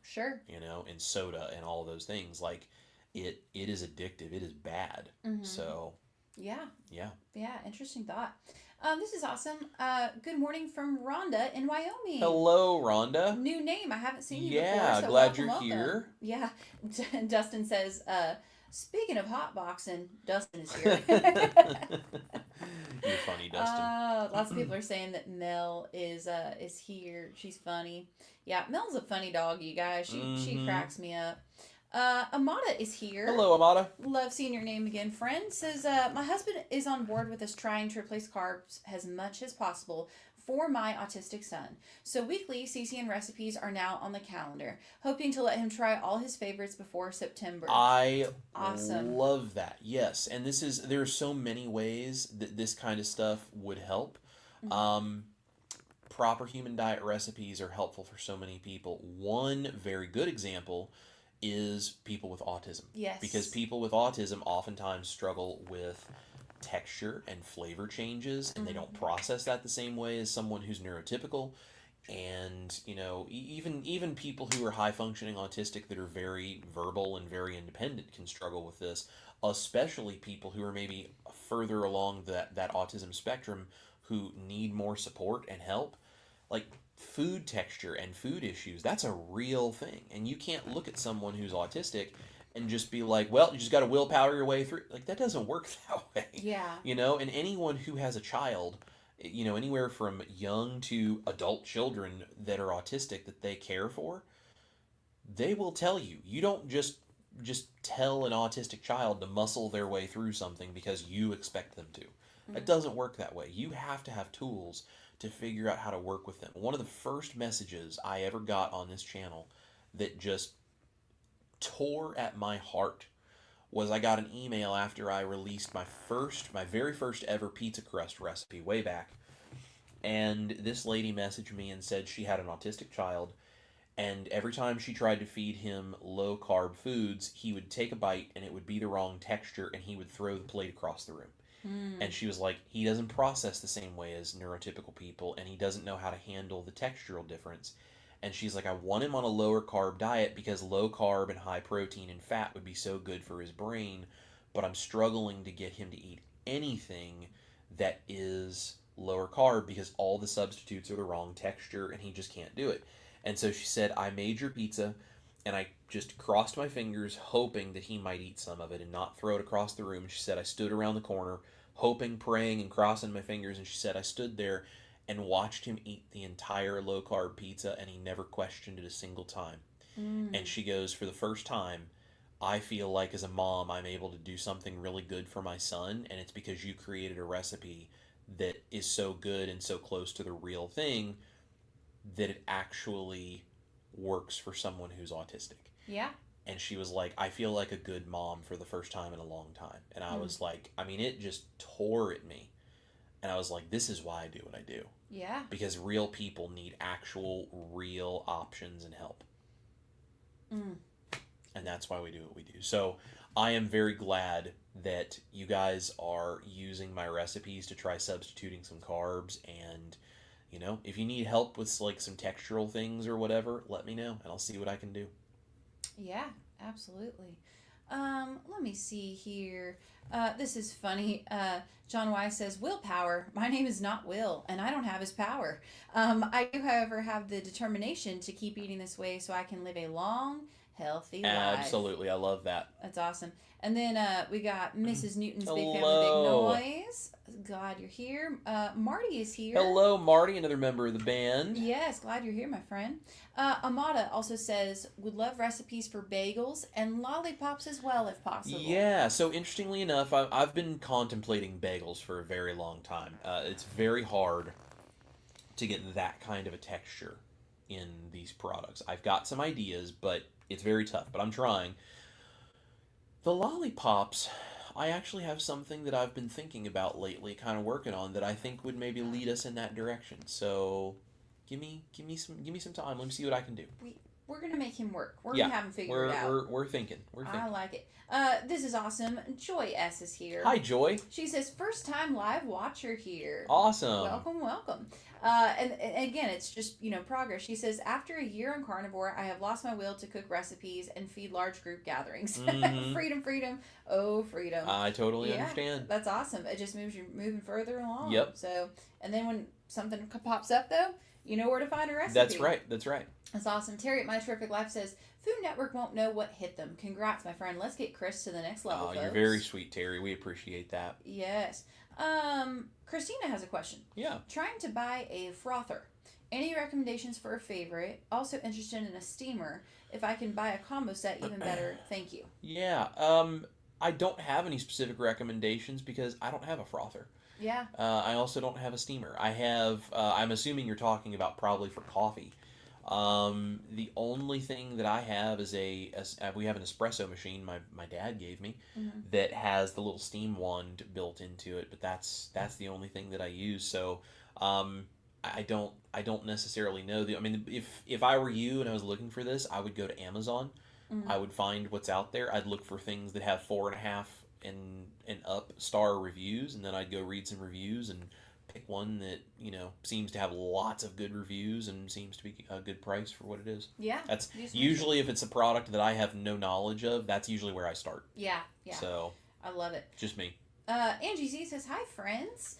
Sure. And soda and all those things. Like, it is addictive. It is bad. So yeah, interesting thought. This is awesome. Good morning from Rhonda in Wyoming. Hello, Rhonda. New name. I haven't seen you before. Yeah, so glad welcome. Here. Yeah. Dustin says, speaking of hotboxing, Dustin is here. You're funny, Dustin. Lots of people are saying that Mel is here. She's funny. Yeah, Mel's a funny dog, you guys. She cracks me up. Amada is here. Hello, Amada. Love seeing your name again, friend. Says, my husband is on board with us trying to replace carbs as much as possible for my autistic son. So weekly CCN recipes are now on the calendar. Hoping to let him try all his favorites before September. Awesome. Love that. Yes. And there are so many ways that this kind of stuff would help. Proper human diet recipes are helpful for so many people. One very good example is people with autism. Yes. Because people with autism oftentimes struggle with texture and flavor changes, and they don't process that the same way as someone who's neurotypical. And, even people who are high-functioning autistic that are very verbal and very independent can struggle with this, especially people who are maybe further along that autism spectrum who need more support and help. Like, food texture and food issues, that's a real thing. And you can't look at someone who's autistic and just be like, well, you just got to willpower your way through. Like, that doesn't work that way. Yeah. And anyone who has a child, anywhere from young to adult children that are autistic that they care for, they will tell you. You don't just tell an autistic child to muscle their way through something because you expect them to. It doesn't work that way. You have to have tools to figure out how to work with them. One of the first messages I ever got on this channel that just tore at my heart was I got an email after I released my very first ever pizza crust recipe way back. And this lady messaged me and said she had an autistic child, and every time she tried to feed him low carb foods, he would take a bite and it would be the wrong texture and he would throw the plate across the room. And she was like, he doesn't process the same way as neurotypical people, and he doesn't know how to handle the textural difference. And she's like, I want him on a lower carb diet because low carb and high protein and fat would be so good for his brain, but I'm struggling to get him to eat anything that is lower carb because all the substitutes are the wrong texture and he just can't do it. And so she said, I made your pizza, and I just crossed my fingers hoping that he might eat some of it and not throw it across the room. And she said, I stood around the corner hoping, praying, and crossing my fingers. And she said, I stood there, and watched him eat the entire low carb pizza, and he never questioned it a single time. And she goes, for the first time, I feel like as a mom, I'm able to do something really good for my son, and it's because you created a recipe that is so good and so close to the real thing that it actually works for someone who's autistic. Yeah. And she was like, I feel like a good mom for the first time in a long time. And I was like, I mean, it just tore at me. And I was like, this is why I do what I do. Yeah. Because real people need actual, real options and help. And that's why we do what we do. So I am very glad that you guys are using my recipes to try substituting some carbs. And, you know, if you need help with like some textural things or whatever, let me know and I'll see what I can do. Yeah, absolutely. Let me see here. This is funny. John Wise says, Willpower. My name is not Will, and I don't have his power. I do, however, have the determination to keep eating this way so I can live a long, healthy life. Absolutely. I love that. That's awesome. And then we got Mrs. Newton's Big Family Hello. Big Noise. Glad you're here. Marty is here. Hello, Marty, another member of the band. Yes, glad you're here, my friend. Amada also says, would love recipes for bagels and lollipops as well, if possible. Yeah, so interestingly enough, I've been contemplating bagels for a very long time. It's very hard to get that kind of a texture in these products. I've got some ideas, but it's very tough, but I'm trying. The lollipops, I actually have something that I've been thinking about lately, kind of working on, that I think would maybe lead us in that direction. So give me some time. Let me see what I can do. We're gonna make him work. We're gonna have him figure it out. We're thinking. I like it. This is awesome. Joy S is here. Hi, Joy. She says, first time live watcher here. Awesome. Welcome. And again, it's just, progress. She says, after a year on Carnivore, I have lost my will to cook recipes and feed large group gatherings. Mm-hmm. freedom. Oh, freedom. I totally understand. That's awesome. It just moves you moving further along. Yep. So, and then when something pops up, though, you know where to find a recipe. That's right. That's awesome. Terry at My Terrific Life says, Food Network won't know what hit them. Congrats, my friend. Let's get Chris to the next level, folks. You're very sweet, Terry. We appreciate that. Yes. Christina has a question. Yeah. Trying to buy a frother. Any recommendations for a favorite? Also interested in a steamer. If I can buy a combo set, even better. Thank you. Yeah. I don't have any specific recommendations because I don't have a frother. Yeah. I also don't have a steamer. I have, I'm assuming you're talking about probably for coffee. The only thing that I have is we have an espresso machine my dad gave me that has the little steam wand built into it, but that's the only thing that I use. So, I don't necessarily know if I were you and I was looking for this, I would go to Amazon. I would find what's out there. I'd look for things that have 4.5 and up star reviews, and then I'd go read some reviews and pick one that seems to have lots of good reviews and seems to be a good price for what it is. Yeah. That's usually, if it's a product that I have no knowledge of, that's usually where I start. Yeah. So I love it. Just me. Angie Z says, hi, friends.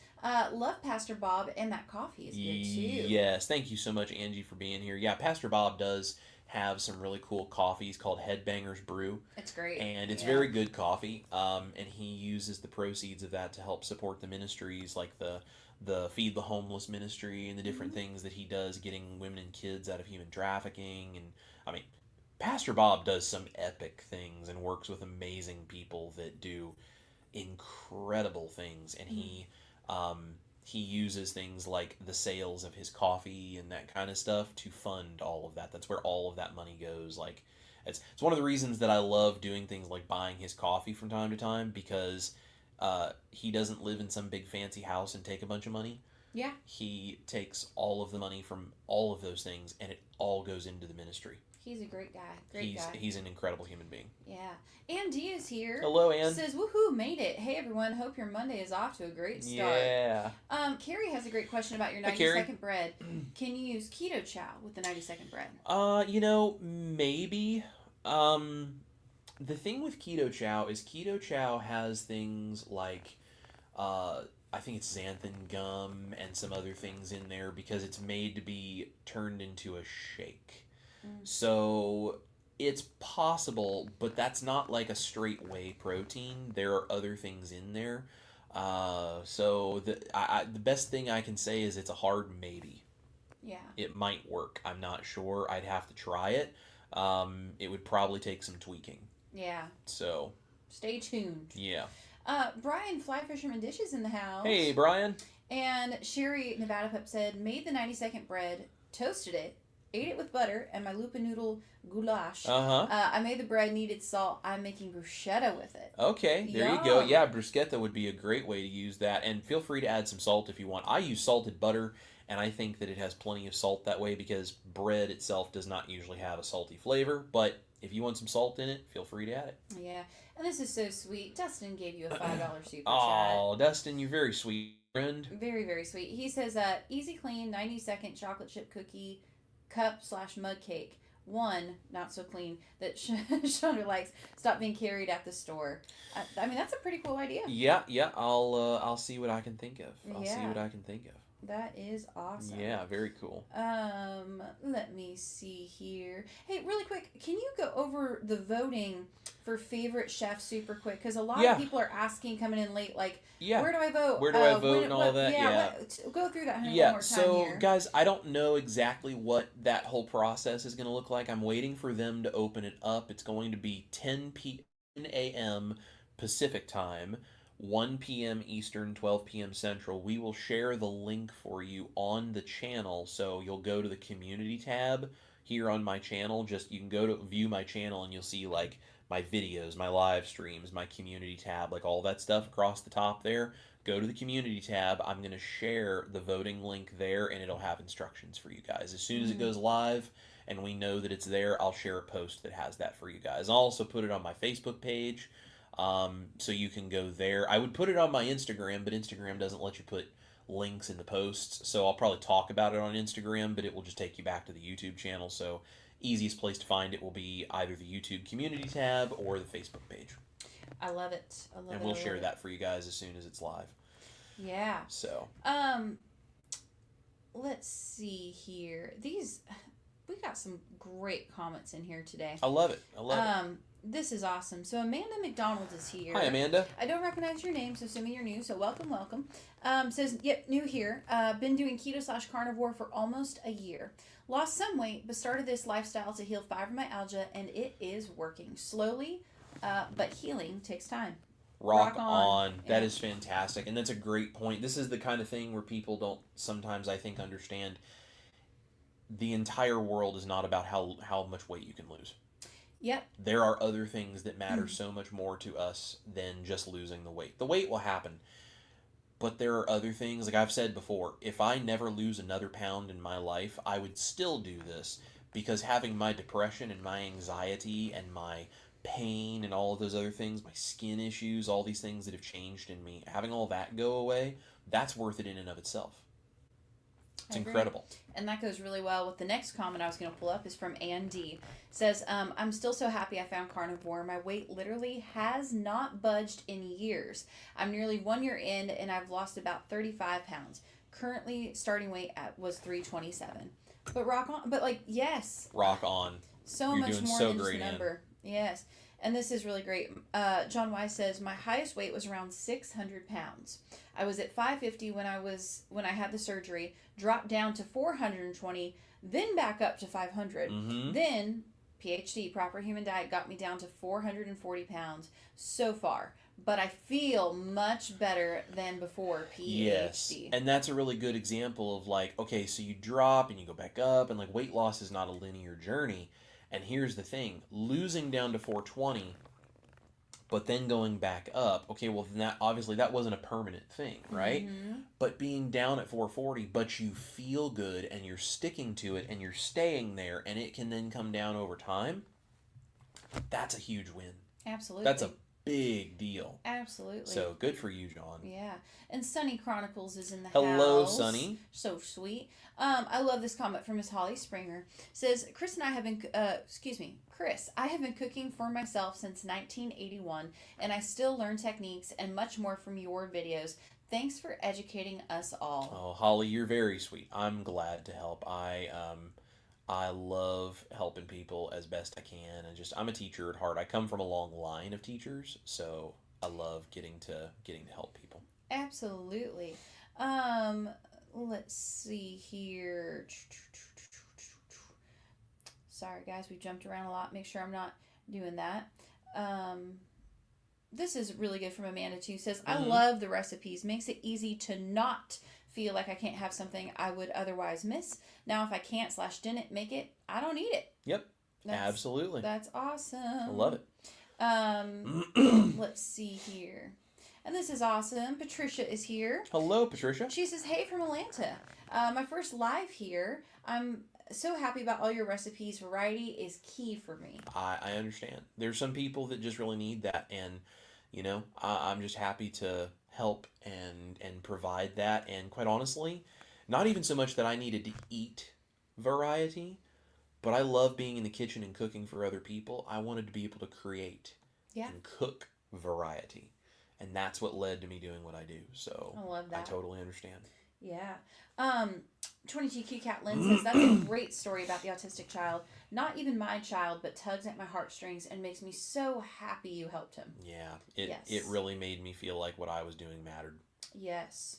Love Pastor Bob, and that coffee is good too. Yes, thank you so much, Angie, for being here. Yeah, Pastor Bob does have some really cool coffees called Headbangers Brew. It's great. And it's very good coffee. And he uses the proceeds of that to help support the ministries like the Feed the Homeless ministry and the different things that he does, getting women and kids out of human trafficking. And Pastor Bob does some epic things and works with amazing people that do incredible things. And he uses things like the sales of his coffee and that kind of stuff to fund all of that. That's where all of that money goes. Like, it's one of the reasons that I love doing things like buying his coffee from time to time, because he doesn't live in some big fancy house and take a bunch of money. Yeah. He takes all of the money from all of those things, and it all goes into the ministry. He's a great guy. He's an incredible human being. Yeah. Ann D is here. Hello, Ann. Says, woohoo, made it. Hey, everyone. Hope your Monday is off to a great start. Yeah. Carrie has a great question about your 90-second bread. Can you use Keto Chow with the 90-second bread? Maybe. The thing with Keto Chow has things like, I think it's xanthan gum and some other things in there because it's made to be turned into a shake. So it's possible, but that's not like a straight whey protein. There are other things in there. So the best thing I can say is it's a hard maybe. Yeah. It might work. I'm not sure. I'd have to try it. It would probably take some tweaking. Yeah. So, Stay tuned. yeah. Brian Fly Fisherman Dishes in the Hey, house. Brian. And Sherry Nevada Pup said, made the 90-second bread, toasted it, ate it with butter, and my lupa noodle goulash. Uh-huh. I made the bread, needed salt. I'm making bruschetta with it. Okay, there you go. Yum. Yeah, bruschetta would be a great way to use that. And feel free to add some salt if you want. I use salted butter, and I think that it has plenty of salt that way because bread itself does not usually have a salty flavor. But if you want some salt in it, feel free to add it. Yeah. And this is so sweet. Dustin gave you a $5 super chat. Oh, Dustin, you're very sweet, friend. Very, very sweet. He says, easy clean, 90-second chocolate chip cookie cup/mug cake. One, not so clean, that Chandra likes. Stop being carried at the store. I mean, that's a pretty cool idea. Yeah. I'll see what I can think of. I'll see Yeah. what I can think of. That is awesome. Yeah, very cool. Let me see here. Hey, really quick, can you go over the voting for favorite chef super quick? Because a lot Yeah. of people are asking, coming in late, like, Yeah. where do I vote? Where do I vote and all that? Yeah. Go through that, honey, one Yeah, more time so here. guys, I don't know exactly what that whole process is going to look like. I'm waiting for them to open it up. It's going to be 10 a.m. Pacific time, 1 p.m. Eastern, 12 p.m. Central. We will share the link for you on the channel. So you'll go to the community tab here on my channel. Just you can go to view my channel and you'll see like my videos, my live streams, my community tab, like all that stuff across the top there. Go to the community tab. I'm going to share the voting link there and it'll have instructions for you guys. As soon as it goes live and we know that it's there, I'll share a post that has that for you guys. I'll also put it on my Facebook page. So you can go there. I would put it on my Instagram, but Instagram doesn't let you put links in the posts. So I'll probably talk about it on Instagram, but it will just take you back to the YouTube channel. So easiest place to find it will be either the YouTube community tab or the Facebook page. I love it. And we'll share that for you guys as soon as it's live. Yeah. So. Let's see here. We got some great comments in here today. I love it. This is awesome. So Amanda McDonald is here. Hi, Amanda. I don't recognize your name, so assuming you're new, so welcome. Says, yep, new here. Been doing keto/carnivore for almost a year. Lost some weight, but started this lifestyle to heal fibromyalgia, and it is working. Slowly, but healing takes time. Rock on. Yeah. That is fantastic. And that's a great point. This is the kind of thing where people don't sometimes, I think, understand the entire world is not about how much weight you can lose. Yep. There are other things that matter so much more to us than just losing the weight. The weight will happen, but there are other things. Like I've said before, if I never lose another pound in my life, I would still do this because having my depression and my anxiety and my pain and all of those other things, my skin issues, all these things that have changed in me, having all that go away, that's worth it in and of itself. It's incredible. And that goes really well with the next comment I was going to pull up is from Andy. Says, I'm still so happy I found Carnivore. My weight literally has not budged in years. I'm nearly 1 year in and I've lost about 35 pounds. Currently starting weight was 327. But rock on. But like, yes. Rock on. So You're much doing more so than just great, a number. Yes. And this is really great. John Wise says, my highest weight was around 600 pounds. I was at 550 when I had the surgery, dropped down to 420, then back up to 500. Mm-hmm. Then PhD, proper human diet, got me down to 440 pounds so far. But I feel much better than before PhD. Yes. And that's a really good example of like, okay, so you drop and you go back up, and like weight loss is not a linear journey. And here's the thing, losing down to 420, but then going back up, okay, well, then that obviously that wasn't a permanent thing, right? Mm-hmm. But being down at 440, but you feel good and you're sticking to it and you're staying there and it can then come down over time, that's a huge win. Absolutely. That's a big deal. Absolutely. So good for you, John. Yeah. And Sunny Chronicles is in the house. Hello, Sunny. So sweet. I love this comment from Miss Holly Springer. Says, Chris, I have been cooking for myself since 1981, and I still learn techniques and much more from your videos. Thanks for educating us all. Oh, Holly, you're very sweet. I'm glad to help. I love helping people as best I can, and I'm a teacher at heart. I come from a long line of teachers, so I love getting to help people. Absolutely. Let's see here. Sorry, guys, we jumped around a lot. Make sure I'm not doing that. Um, this is really good from Amanda too. Says, I Mm-hmm. love the recipes. Makes it easy to not feel like I can't have something I would otherwise miss. Now, if I can't slash didn't make it, I don't eat it. Yep. That's Absolutely. that's I love awesome. it. Let's see here. And this is awesome. Patricia is here. Hello, Patricia. She says, hey from Atlanta. My first live here. I'm so happy about all your recipes. Variety is key for me. I understand. There's some people that just really need that, and I'm just happy to help and provide that. And quite honestly, not even so much that I needed to eat variety, but I love being in the kitchen and cooking for other people. I wanted to be able to create Yeah, and cook variety, and that's what led to me doing what I do. So I love I that. totally understand. Yeah. Um, 22Q Cat Lynn says, that's a great story about the autistic child. Not even my child, but tugs at my heartstrings and makes me so happy you helped him. Yeah, it Yes. really made me feel like what I was doing mattered. Yes.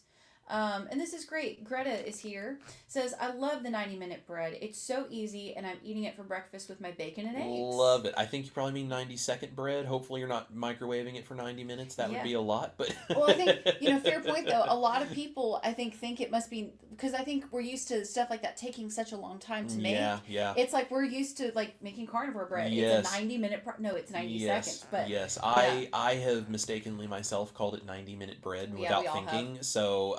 And this is great. Greta is here. Says, I love the 90-minute bread. It's so easy, and I'm eating it for breakfast with my bacon and eggs. Love it. I think you probably mean 90-second bread. Hopefully you're not microwaving it for 90 minutes. That would Yeah. be a lot, but Well, I think, fair point, though. A lot of people, I think it must be, because I think we're used to stuff like that taking such a long time to make. Yeah. It's like we're used to, like, making carnivore bread. Yes. It's a 90-minute, no, it's 90 seconds. But Yes. yeah. I have mistakenly myself called it 90-minute bread Yeah, without we all thinking. So,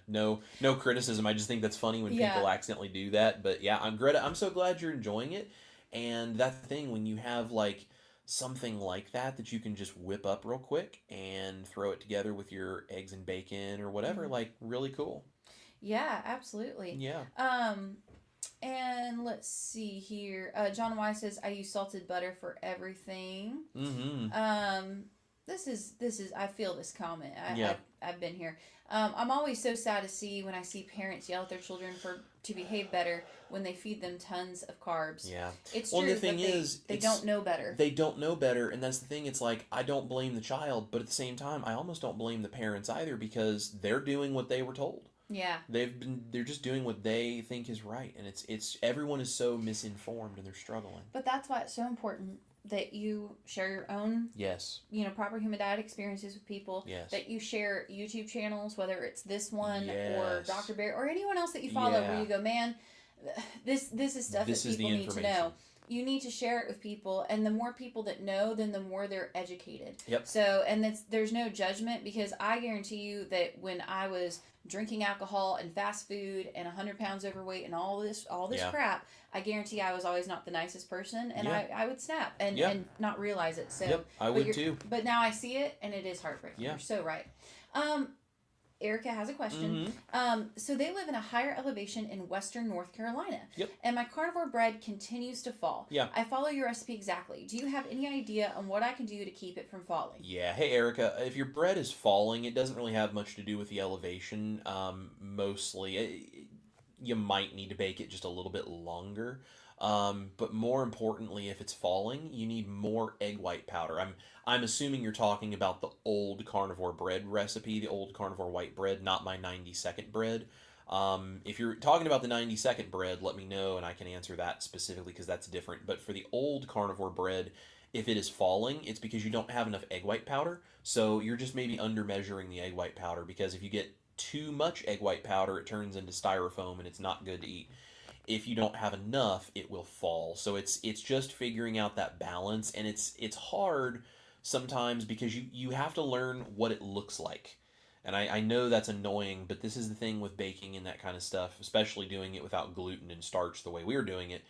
no criticism. I just think that's funny when Yeah. people accidentally do that. But yeah, Greta, I'm so glad you're enjoying it. And that's the thing, when you have like something like that you can just whip up real quick and throw it together with your eggs and bacon or whatever, Mhm. like really cool. Yeah, absolutely. Yeah. And let's see here. John Y says, I use salted butter for everything. Mm-hmm. This is I feel this comment. Yeah. I've been here. I'm always so sad to see when I see parents yell at their children to behave better when they feed them tons of carbs. Yeah. It's Well, true, the thing but is, they don't know better. They don't know better, and that's the thing. It's like I don't blame the child, but at the same time, I almost don't blame the parents either because they're doing what they were told. Yeah. They're just doing what they think is right, and it's everyone is so misinformed and they're struggling. But that's why it's so important that you share your own, Yes. proper human diet experiences with people. Yes. That you share YouTube channels, whether it's this one or Yes. Dr. Bear or anyone else that you follow, Yeah. where you go, man, this is stuff This that is the people need to know. information. You need to share it with people, and the more people that know, then the more they're educated. Yep. So, and there's no judgment, because I guarantee you that when I was drinking alcohol and fast food and 100 pounds overweight and all this Yeah. crap, I guarantee I was always not the nicest person, and Yeah. I would snap and, Yeah. and not realize it. So Yep. I would too. But now I see it, and it is heartbreaking. Yeah. You're so right. Erica has a question. Mm-hmm. So they live in a higher elevation in western North Carolina. Yep. And my carnivore bread continues to fall. Yeah. I follow your recipe exactly. Do you have any idea on what I can do to keep it from falling? Yeah. Hey, Erica, if your bread is falling, it doesn't really have much to do with the elevation. Mostly, you might need to bake it just a little bit longer. But more importantly, if it's falling, you need more egg white powder. I'm assuming you're talking about the old carnivore bread recipe, the old carnivore white bread, not my 90-second bread. If you're talking about the 90-second bread, let me know and I can answer that specifically because that's different. But for the old carnivore bread, if it is falling, it's because you don't have enough egg white powder. So you're just maybe under measuring the egg white powder, because if you get too much egg white powder, it turns into styrofoam and it's not good to eat. If you don't have enough, it will fall. So it's just figuring out that balance, and it's hard sometimes because you have to learn what it looks like. And I know that's annoying, but this is the thing with baking and that kind of stuff, especially doing it without gluten and starch the way we were doing it.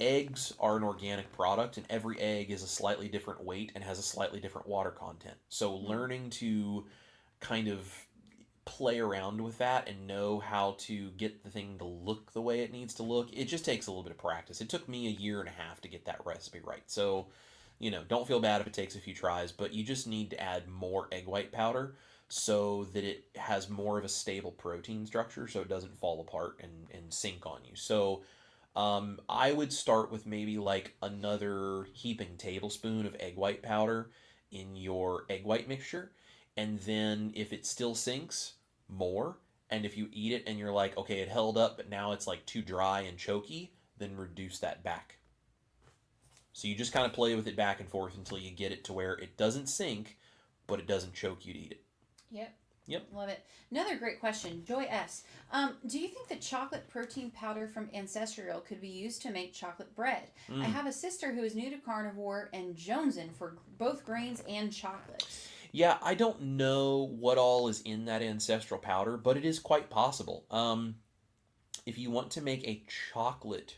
Eggs are an organic product, and every egg is a slightly different weight and has a slightly different water content. So learning to kind of play around with that and know how to get the thing to look the way it needs to look, it just takes a little bit of practice. It took me a year and a half to get that recipe right. So, don't feel bad if it takes a few tries, but you just need to add more egg white powder so that it has more of a stable protein structure so it doesn't fall apart and sink on you. So, I would start with maybe like another heaping tablespoon of egg white powder in your egg white mixture. and then if it still sinks, more. And if you eat it and you're like, okay, it held up, but now it's like too dry and choky, then reduce that back. So you just kind of play with it back and forth until you get it to where it doesn't sink, but it doesn't choke you to eat it. Yep. Yep. Love it. Another great question. Joy S. Do you think that chocolate protein powder from Ancestral could be used to make chocolate bread? I have a sister who is new to carnivore and jonesing for both grains and chocolate. Yeah, I don't know what all is in that ancestral powder, but it is quite possible. If you want to make a chocolate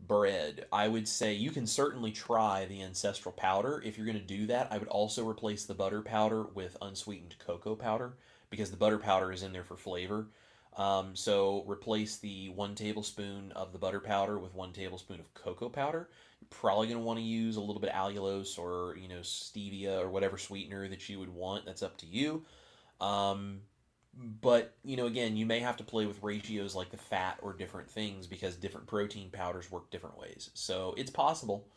bread, I would say you can certainly try the ancestral powder. If you're going to do that, I would also replace the butter powder with unsweetened cocoa powder because the butter powder is in there for flavor. So replace the 1 tablespoon of the butter powder with 1 tablespoon of cocoa powder. You're probably going to want to use a little bit of allulose or stevia or whatever sweetener that you would want. That's up to you. But, again, you may have to play with ratios like the fat or different things because different protein powders work different ways. So it's possible,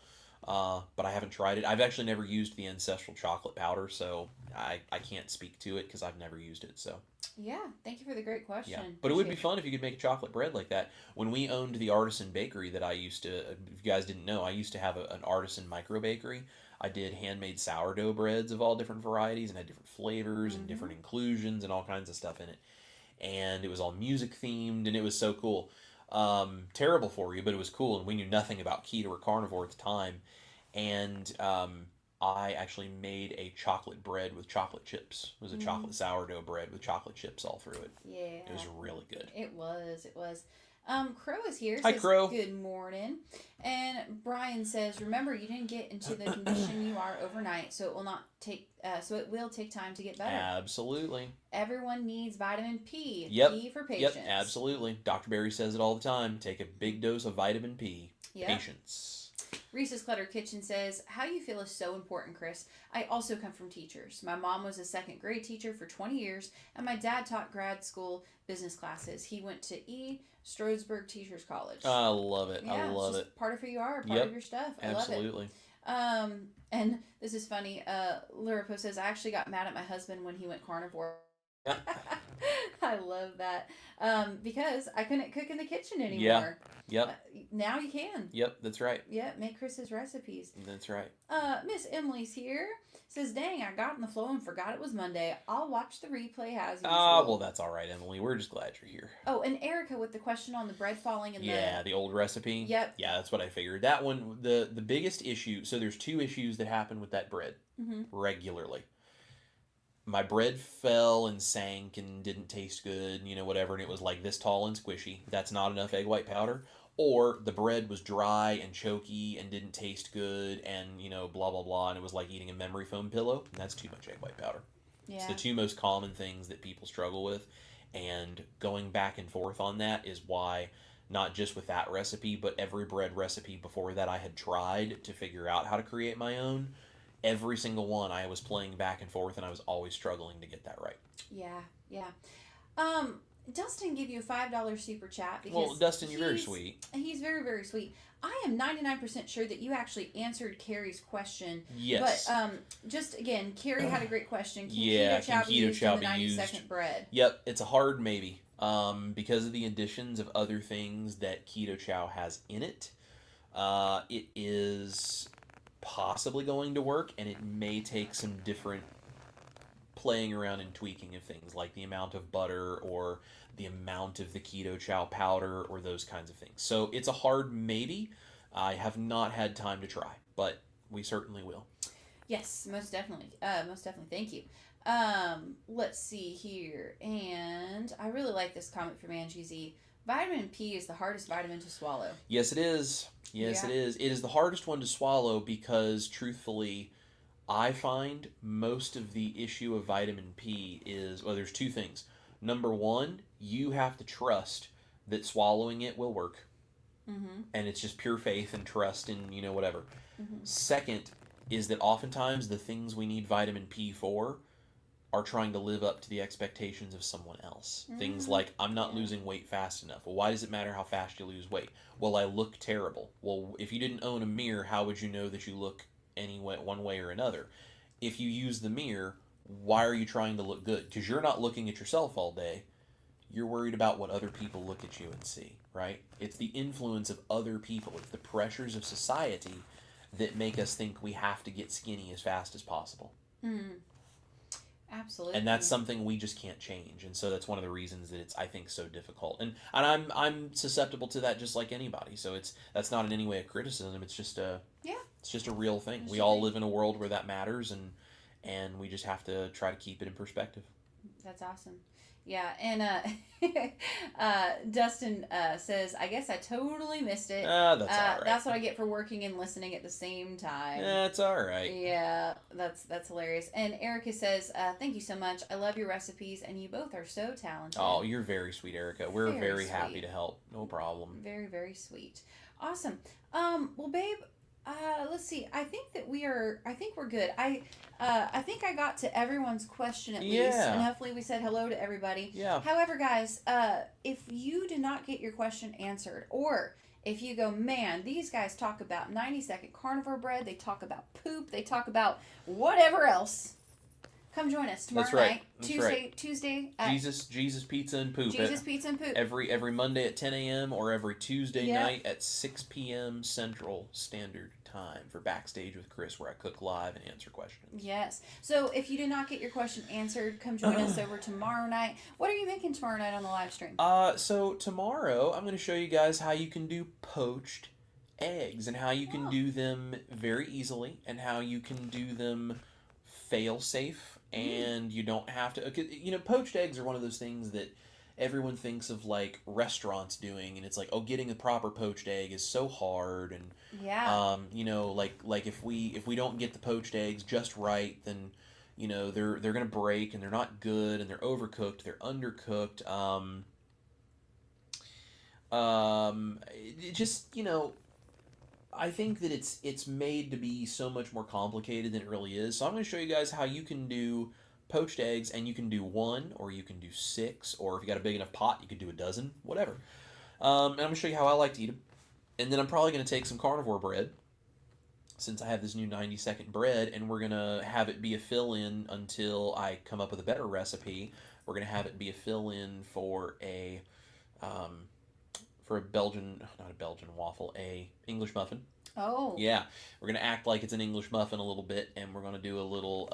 but I haven't tried it. I've actually never used the ancestral chocolate powder, so I can't speak to it because I've never used it. So yeah, thank you for the great question. yeah, but it would be fun if you could make a chocolate bread like that. When we owned the artisan bakery that I used to, if you guys didn't know, I used to have an artisan micro bakery. I did handmade sourdough breads of all different varieties and had different flavors and different inclusions and all kinds of stuff in it. And it was all music themed and it was so cool. Terrible for you, but it was cool. And we knew nothing about keto or carnivore at the time. And I actually made a chocolate bread with chocolate chips. It was a chocolate sourdough bread with chocolate chips all through it. Yeah. It was really good. It was. Crow is here. Hi, Says, Crow. Good morning. And Brian says, remember, you didn't get into the condition you are overnight, so it will not take. So it will take time to get better. Absolutely. Everyone needs vitamin P. Yep. P for patience. Yep, absolutely. Dr. Barry says it all the time. Take a big dose of vitamin P. Yep. Patience. Reese's Clutter Kitchen says, how you feel is so important, Chris. I also come from teachers. My mom was a second grade teacher for 20 years, and my dad taught grad school business classes. He went to Stroudsburg Teachers College. I love it. Yeah, I love it's it. Part of who you are, part of your stuff. I Absolutely. love it. And this is funny. Luripo says, I actually got mad at my husband when he went carnivore. I love that. Because I couldn't cook in the kitchen anymore. Yeah. Yep. Now you can. Yep, that's right. Yep, make Chris's recipes. That's right. Miss Emily's here. Says, dang, I got in the flow and forgot it was Monday. I'll watch the replay as usual. Well, that's all right, Emily. We're just glad you're here. Oh, and Erica with the question on the bread falling in the old recipe. Yep. Yeah, that's what I figured. That one, the biggest issue, so there's 2 issues that happen with that bread regularly. My bread fell and sank and didn't taste good, whatever, and it was like this tall and squishy. That's not enough egg white powder. Or the bread was dry and choky and didn't taste good and, blah, blah, blah, and it was like eating a memory foam pillow, and that's too much egg white powder. Yeah. It's the 2 most common things that people struggle with, and going back and forth on that is why, not just with that recipe, but every bread recipe before that I had tried to figure out how to create my own, every single one I was playing back and forth, and I was always struggling to get that right. Yeah. Dustin gave you a $5 super chat because well, Dustin, you're very sweet. He's very, very sweet. I am 99% sure that you actually answered Carrie's question. Yes. But just again, Carrie had a great question. Can keto chow be used in the 90-second bread? Yep, it's a hard maybe. Because of the additions of other things that keto chow has in it, it is possibly going to work, and it may take some different playing around and tweaking of things like the amount of butter or the amount of the keto chow powder or those kinds of things. So it's a hard maybe. I have not had time to try, but we certainly will. Yes, most definitely. Thank you. Let's see here. And I really like this comment from Angie Z. Vitamin P is the hardest vitamin to swallow. Yes, it is. It is. It is the hardest one to swallow because, truthfully, I find most of the issue of vitamin P is, well, there's 2 things. Number 1, you have to trust that swallowing it will work. And it's just pure faith and trust and, whatever. Second is that oftentimes the things we need vitamin P for are trying to live up to the expectations of someone else. Things like, I'm not losing weight fast enough. Well, why does it matter how fast you lose weight? Well, I look terrible. Well, if you didn't own a mirror, how would you know that you look one way or another? If you use the mirror, why are you trying to look good? Because you're not looking at yourself all day. You're worried about what other people look at you and see, right? It's the influence of other people. It's the pressures of society that make us think we have to get skinny as fast as possible. Absolutely. And that's something we just can't change. And so that's one of the reasons that it's, I think, so difficult. And I'm susceptible to that just like anybody. So that's not in any way a criticism. It's just a real thing. We all live in a world where that matters, and we just have to try to keep it in perspective. That's awesome. Yeah, and Dustin says, I guess I totally missed it. That's all right. That's what I get for working and listening at the same time. That's all right. Yeah, that's hilarious. And Erica says, thank you so much. I love your recipes, and you both are so talented. Oh, you're very sweet, Erica. We're very sweet. happy to help. No problem. Very, very sweet. Awesome. Well, babe, let's see. I think we're good. I think I got to everyone's question at least, and hopefully we said hello to everybody. Yeah. However, guys, if you did not get your question answered, or if you go, man, these guys talk about 90-second carnivore bread, they talk about poop, they talk about whatever else, come join us tomorrow night, Tuesday. Jesus Pizza and Poop. Pizza and Poop. Every Monday at 10 a.m. or every Tuesday night at 6 p.m. Central Standard Time for Backstage with Chris, where I cook live and answer questions. Yes. So if you did not get your question answered, come join us over tomorrow night. What are you making tomorrow night on the live stream? So tomorrow I'm going to show you guys how you can do poached eggs and how you can do them very easily and how you can do them fail safe. And you don't have to, poached eggs are one of those things that everyone thinks of like restaurants doing, and it's like, oh, getting a proper poached egg is so hard, and like if we don't get the poached eggs just right, then they're gonna break, and they're not good, and they're overcooked, they're undercooked. It just I think that it's made to be so much more complicated than it really is. So I'm going to show you guys how you can do poached eggs, and you can do 1, or you can do 6, or if you got a big enough pot, you could do a dozen, whatever. And I'm going to show you how I like to eat them. And then I'm probably going to take some carnivore bread, since I have this new 90-second bread, and we're going to have it be a fill-in until I come up with a better recipe. We're going to have it be a fill-in for a Belgian, not a Belgian waffle, a English muffin. Oh. Yeah, we're gonna act like it's an English muffin a little bit, and we're gonna do a little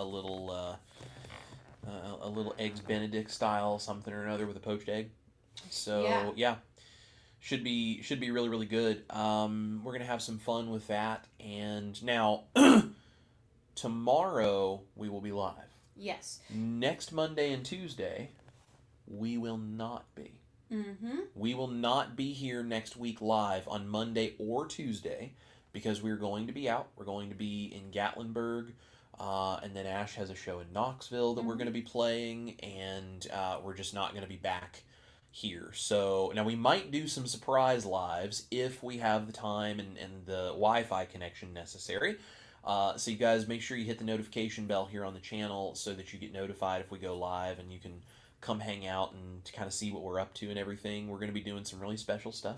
eggs Benedict style something or another with a poached egg. So yeah, should be really, really good. We're gonna have some fun with that, and now tomorrow we will be live. Yes. Next Monday and Tuesday, we will not be. Mm-hmm. We will not be here next week live on Monday or Tuesday because we're going to be out. We're going to be in Gatlinburg, and then Ash has a show in Knoxville that we're going to be playing, and we're just not going to be back here. So now we might do some surprise lives if we have the time and the Wi-Fi connection necessary. So you guys make sure you hit the notification bell here on the channel so that you get notified if we go live, and you can come hang out and to kind of see what we're up to and everything. We're going to be doing some really special stuff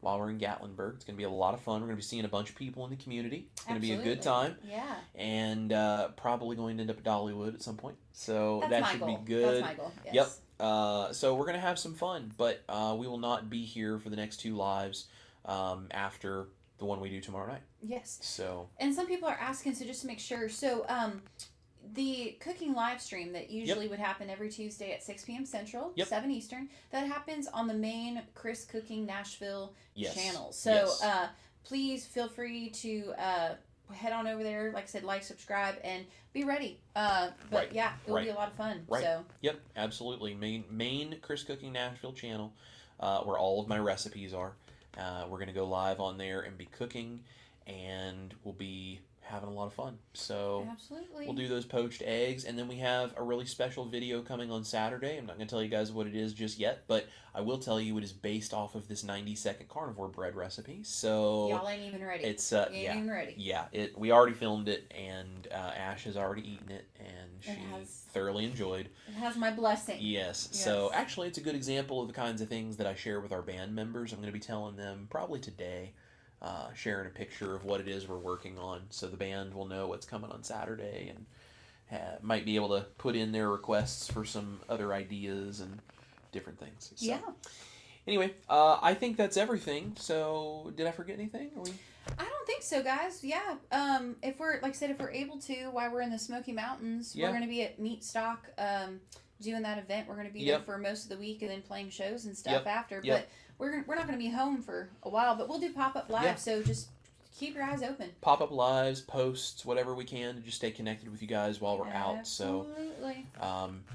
while we're in Gatlinburg. It's going to be a lot of fun. We're going to be seeing a bunch of people in the community. It's going to be a good time. Yeah. And probably going to end up at Dollywood at some point. So that should be good. That's my goal. Yes. Yep. So we're going to have some fun, but we will not be here for the next 2 lives after the one we do tomorrow night. Yes. So. And some people are asking, so just to make sure. So, the cooking live stream that usually would happen every Tuesday at 6 p.m. Central, 7 Eastern, that happens on the main Chris Cooking Nashville channel. So please feel free to head on over there. Like I said, like, subscribe, and be ready. But yeah, it'll be a lot of fun. Right. So. Yep, absolutely. Main Chris Cooking Nashville channel, where all of my recipes are. We're going to go live on there and be cooking, and we'll be having a lot of fun. So absolutely, we'll do those poached eggs, and then we have a really special video coming on Saturday. I'm not going to tell you guys what it is just yet, but I will tell you it is based off of this 90-second carnivore bread recipe. So y'all ain't even ready. It's ain't even ready. Yeah, we already filmed it, and Ash has already eaten it, and she thoroughly enjoyed. It has my blessing. Yes. So actually, it's a good example of the kinds of things that I share with our band members. I'm going to be telling them probably today. Sharing a picture of what it is we're working on, so the band will know what's coming on Saturday, might be able to put in their requests for some other ideas and different things. So, Yeah. anyway, I think that's everything. So, did I forget anything? I don't think so, guys. Yeah. If we're, like I said, if we're able to, while we're in the Smoky Mountains, Yeah. we're going to be at Meat Stock, doing that event. We're going to be there for most of the week and then playing shows and stuff after. But we're not going to be home for a while. But we'll do pop-up live, so just keep your eyes open. Pop-up lives, posts, whatever we can to just stay connected with you guys while we're out. So,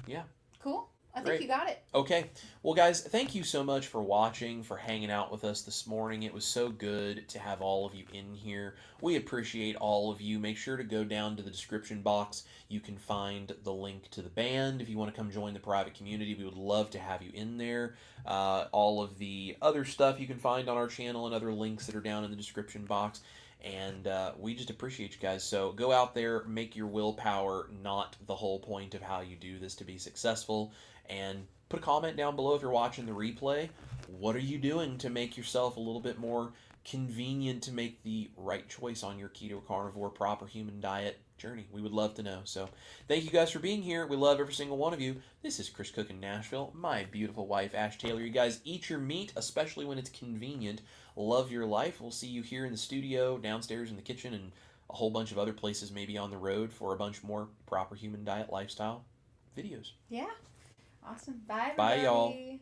yeah. Cool. I think you got it. Okay. Well, guys, thank you so much for watching, for hanging out with us this morning. It was so good to have all of you in here. We appreciate all of you. Make sure to go down to the description box. You can find the link to the band. If you want to come join the private community, we would love to have you in there. All of the other stuff you can find on our channel and other links that are down in the description box. And we just appreciate you guys. So go out there, make your willpower not the whole point of how you do this to be successful. And put a comment down below if you're watching the replay. What are you doing to make yourself a little bit more convenient to make the right choice on your keto, carnivore, proper human diet journey? We would love to know. So thank you guys for being here. We love every single one of you. This is Chris Cook in Nashville. My beautiful wife, Ash Taylor. You guys eat your meat, especially when it's convenient. Love your life. We'll see you here in the studio, downstairs in the kitchen, and a whole bunch of other places maybe on the road for a bunch more proper human diet lifestyle videos. Yeah. Awesome. Bye, everybody. Bye, y'all.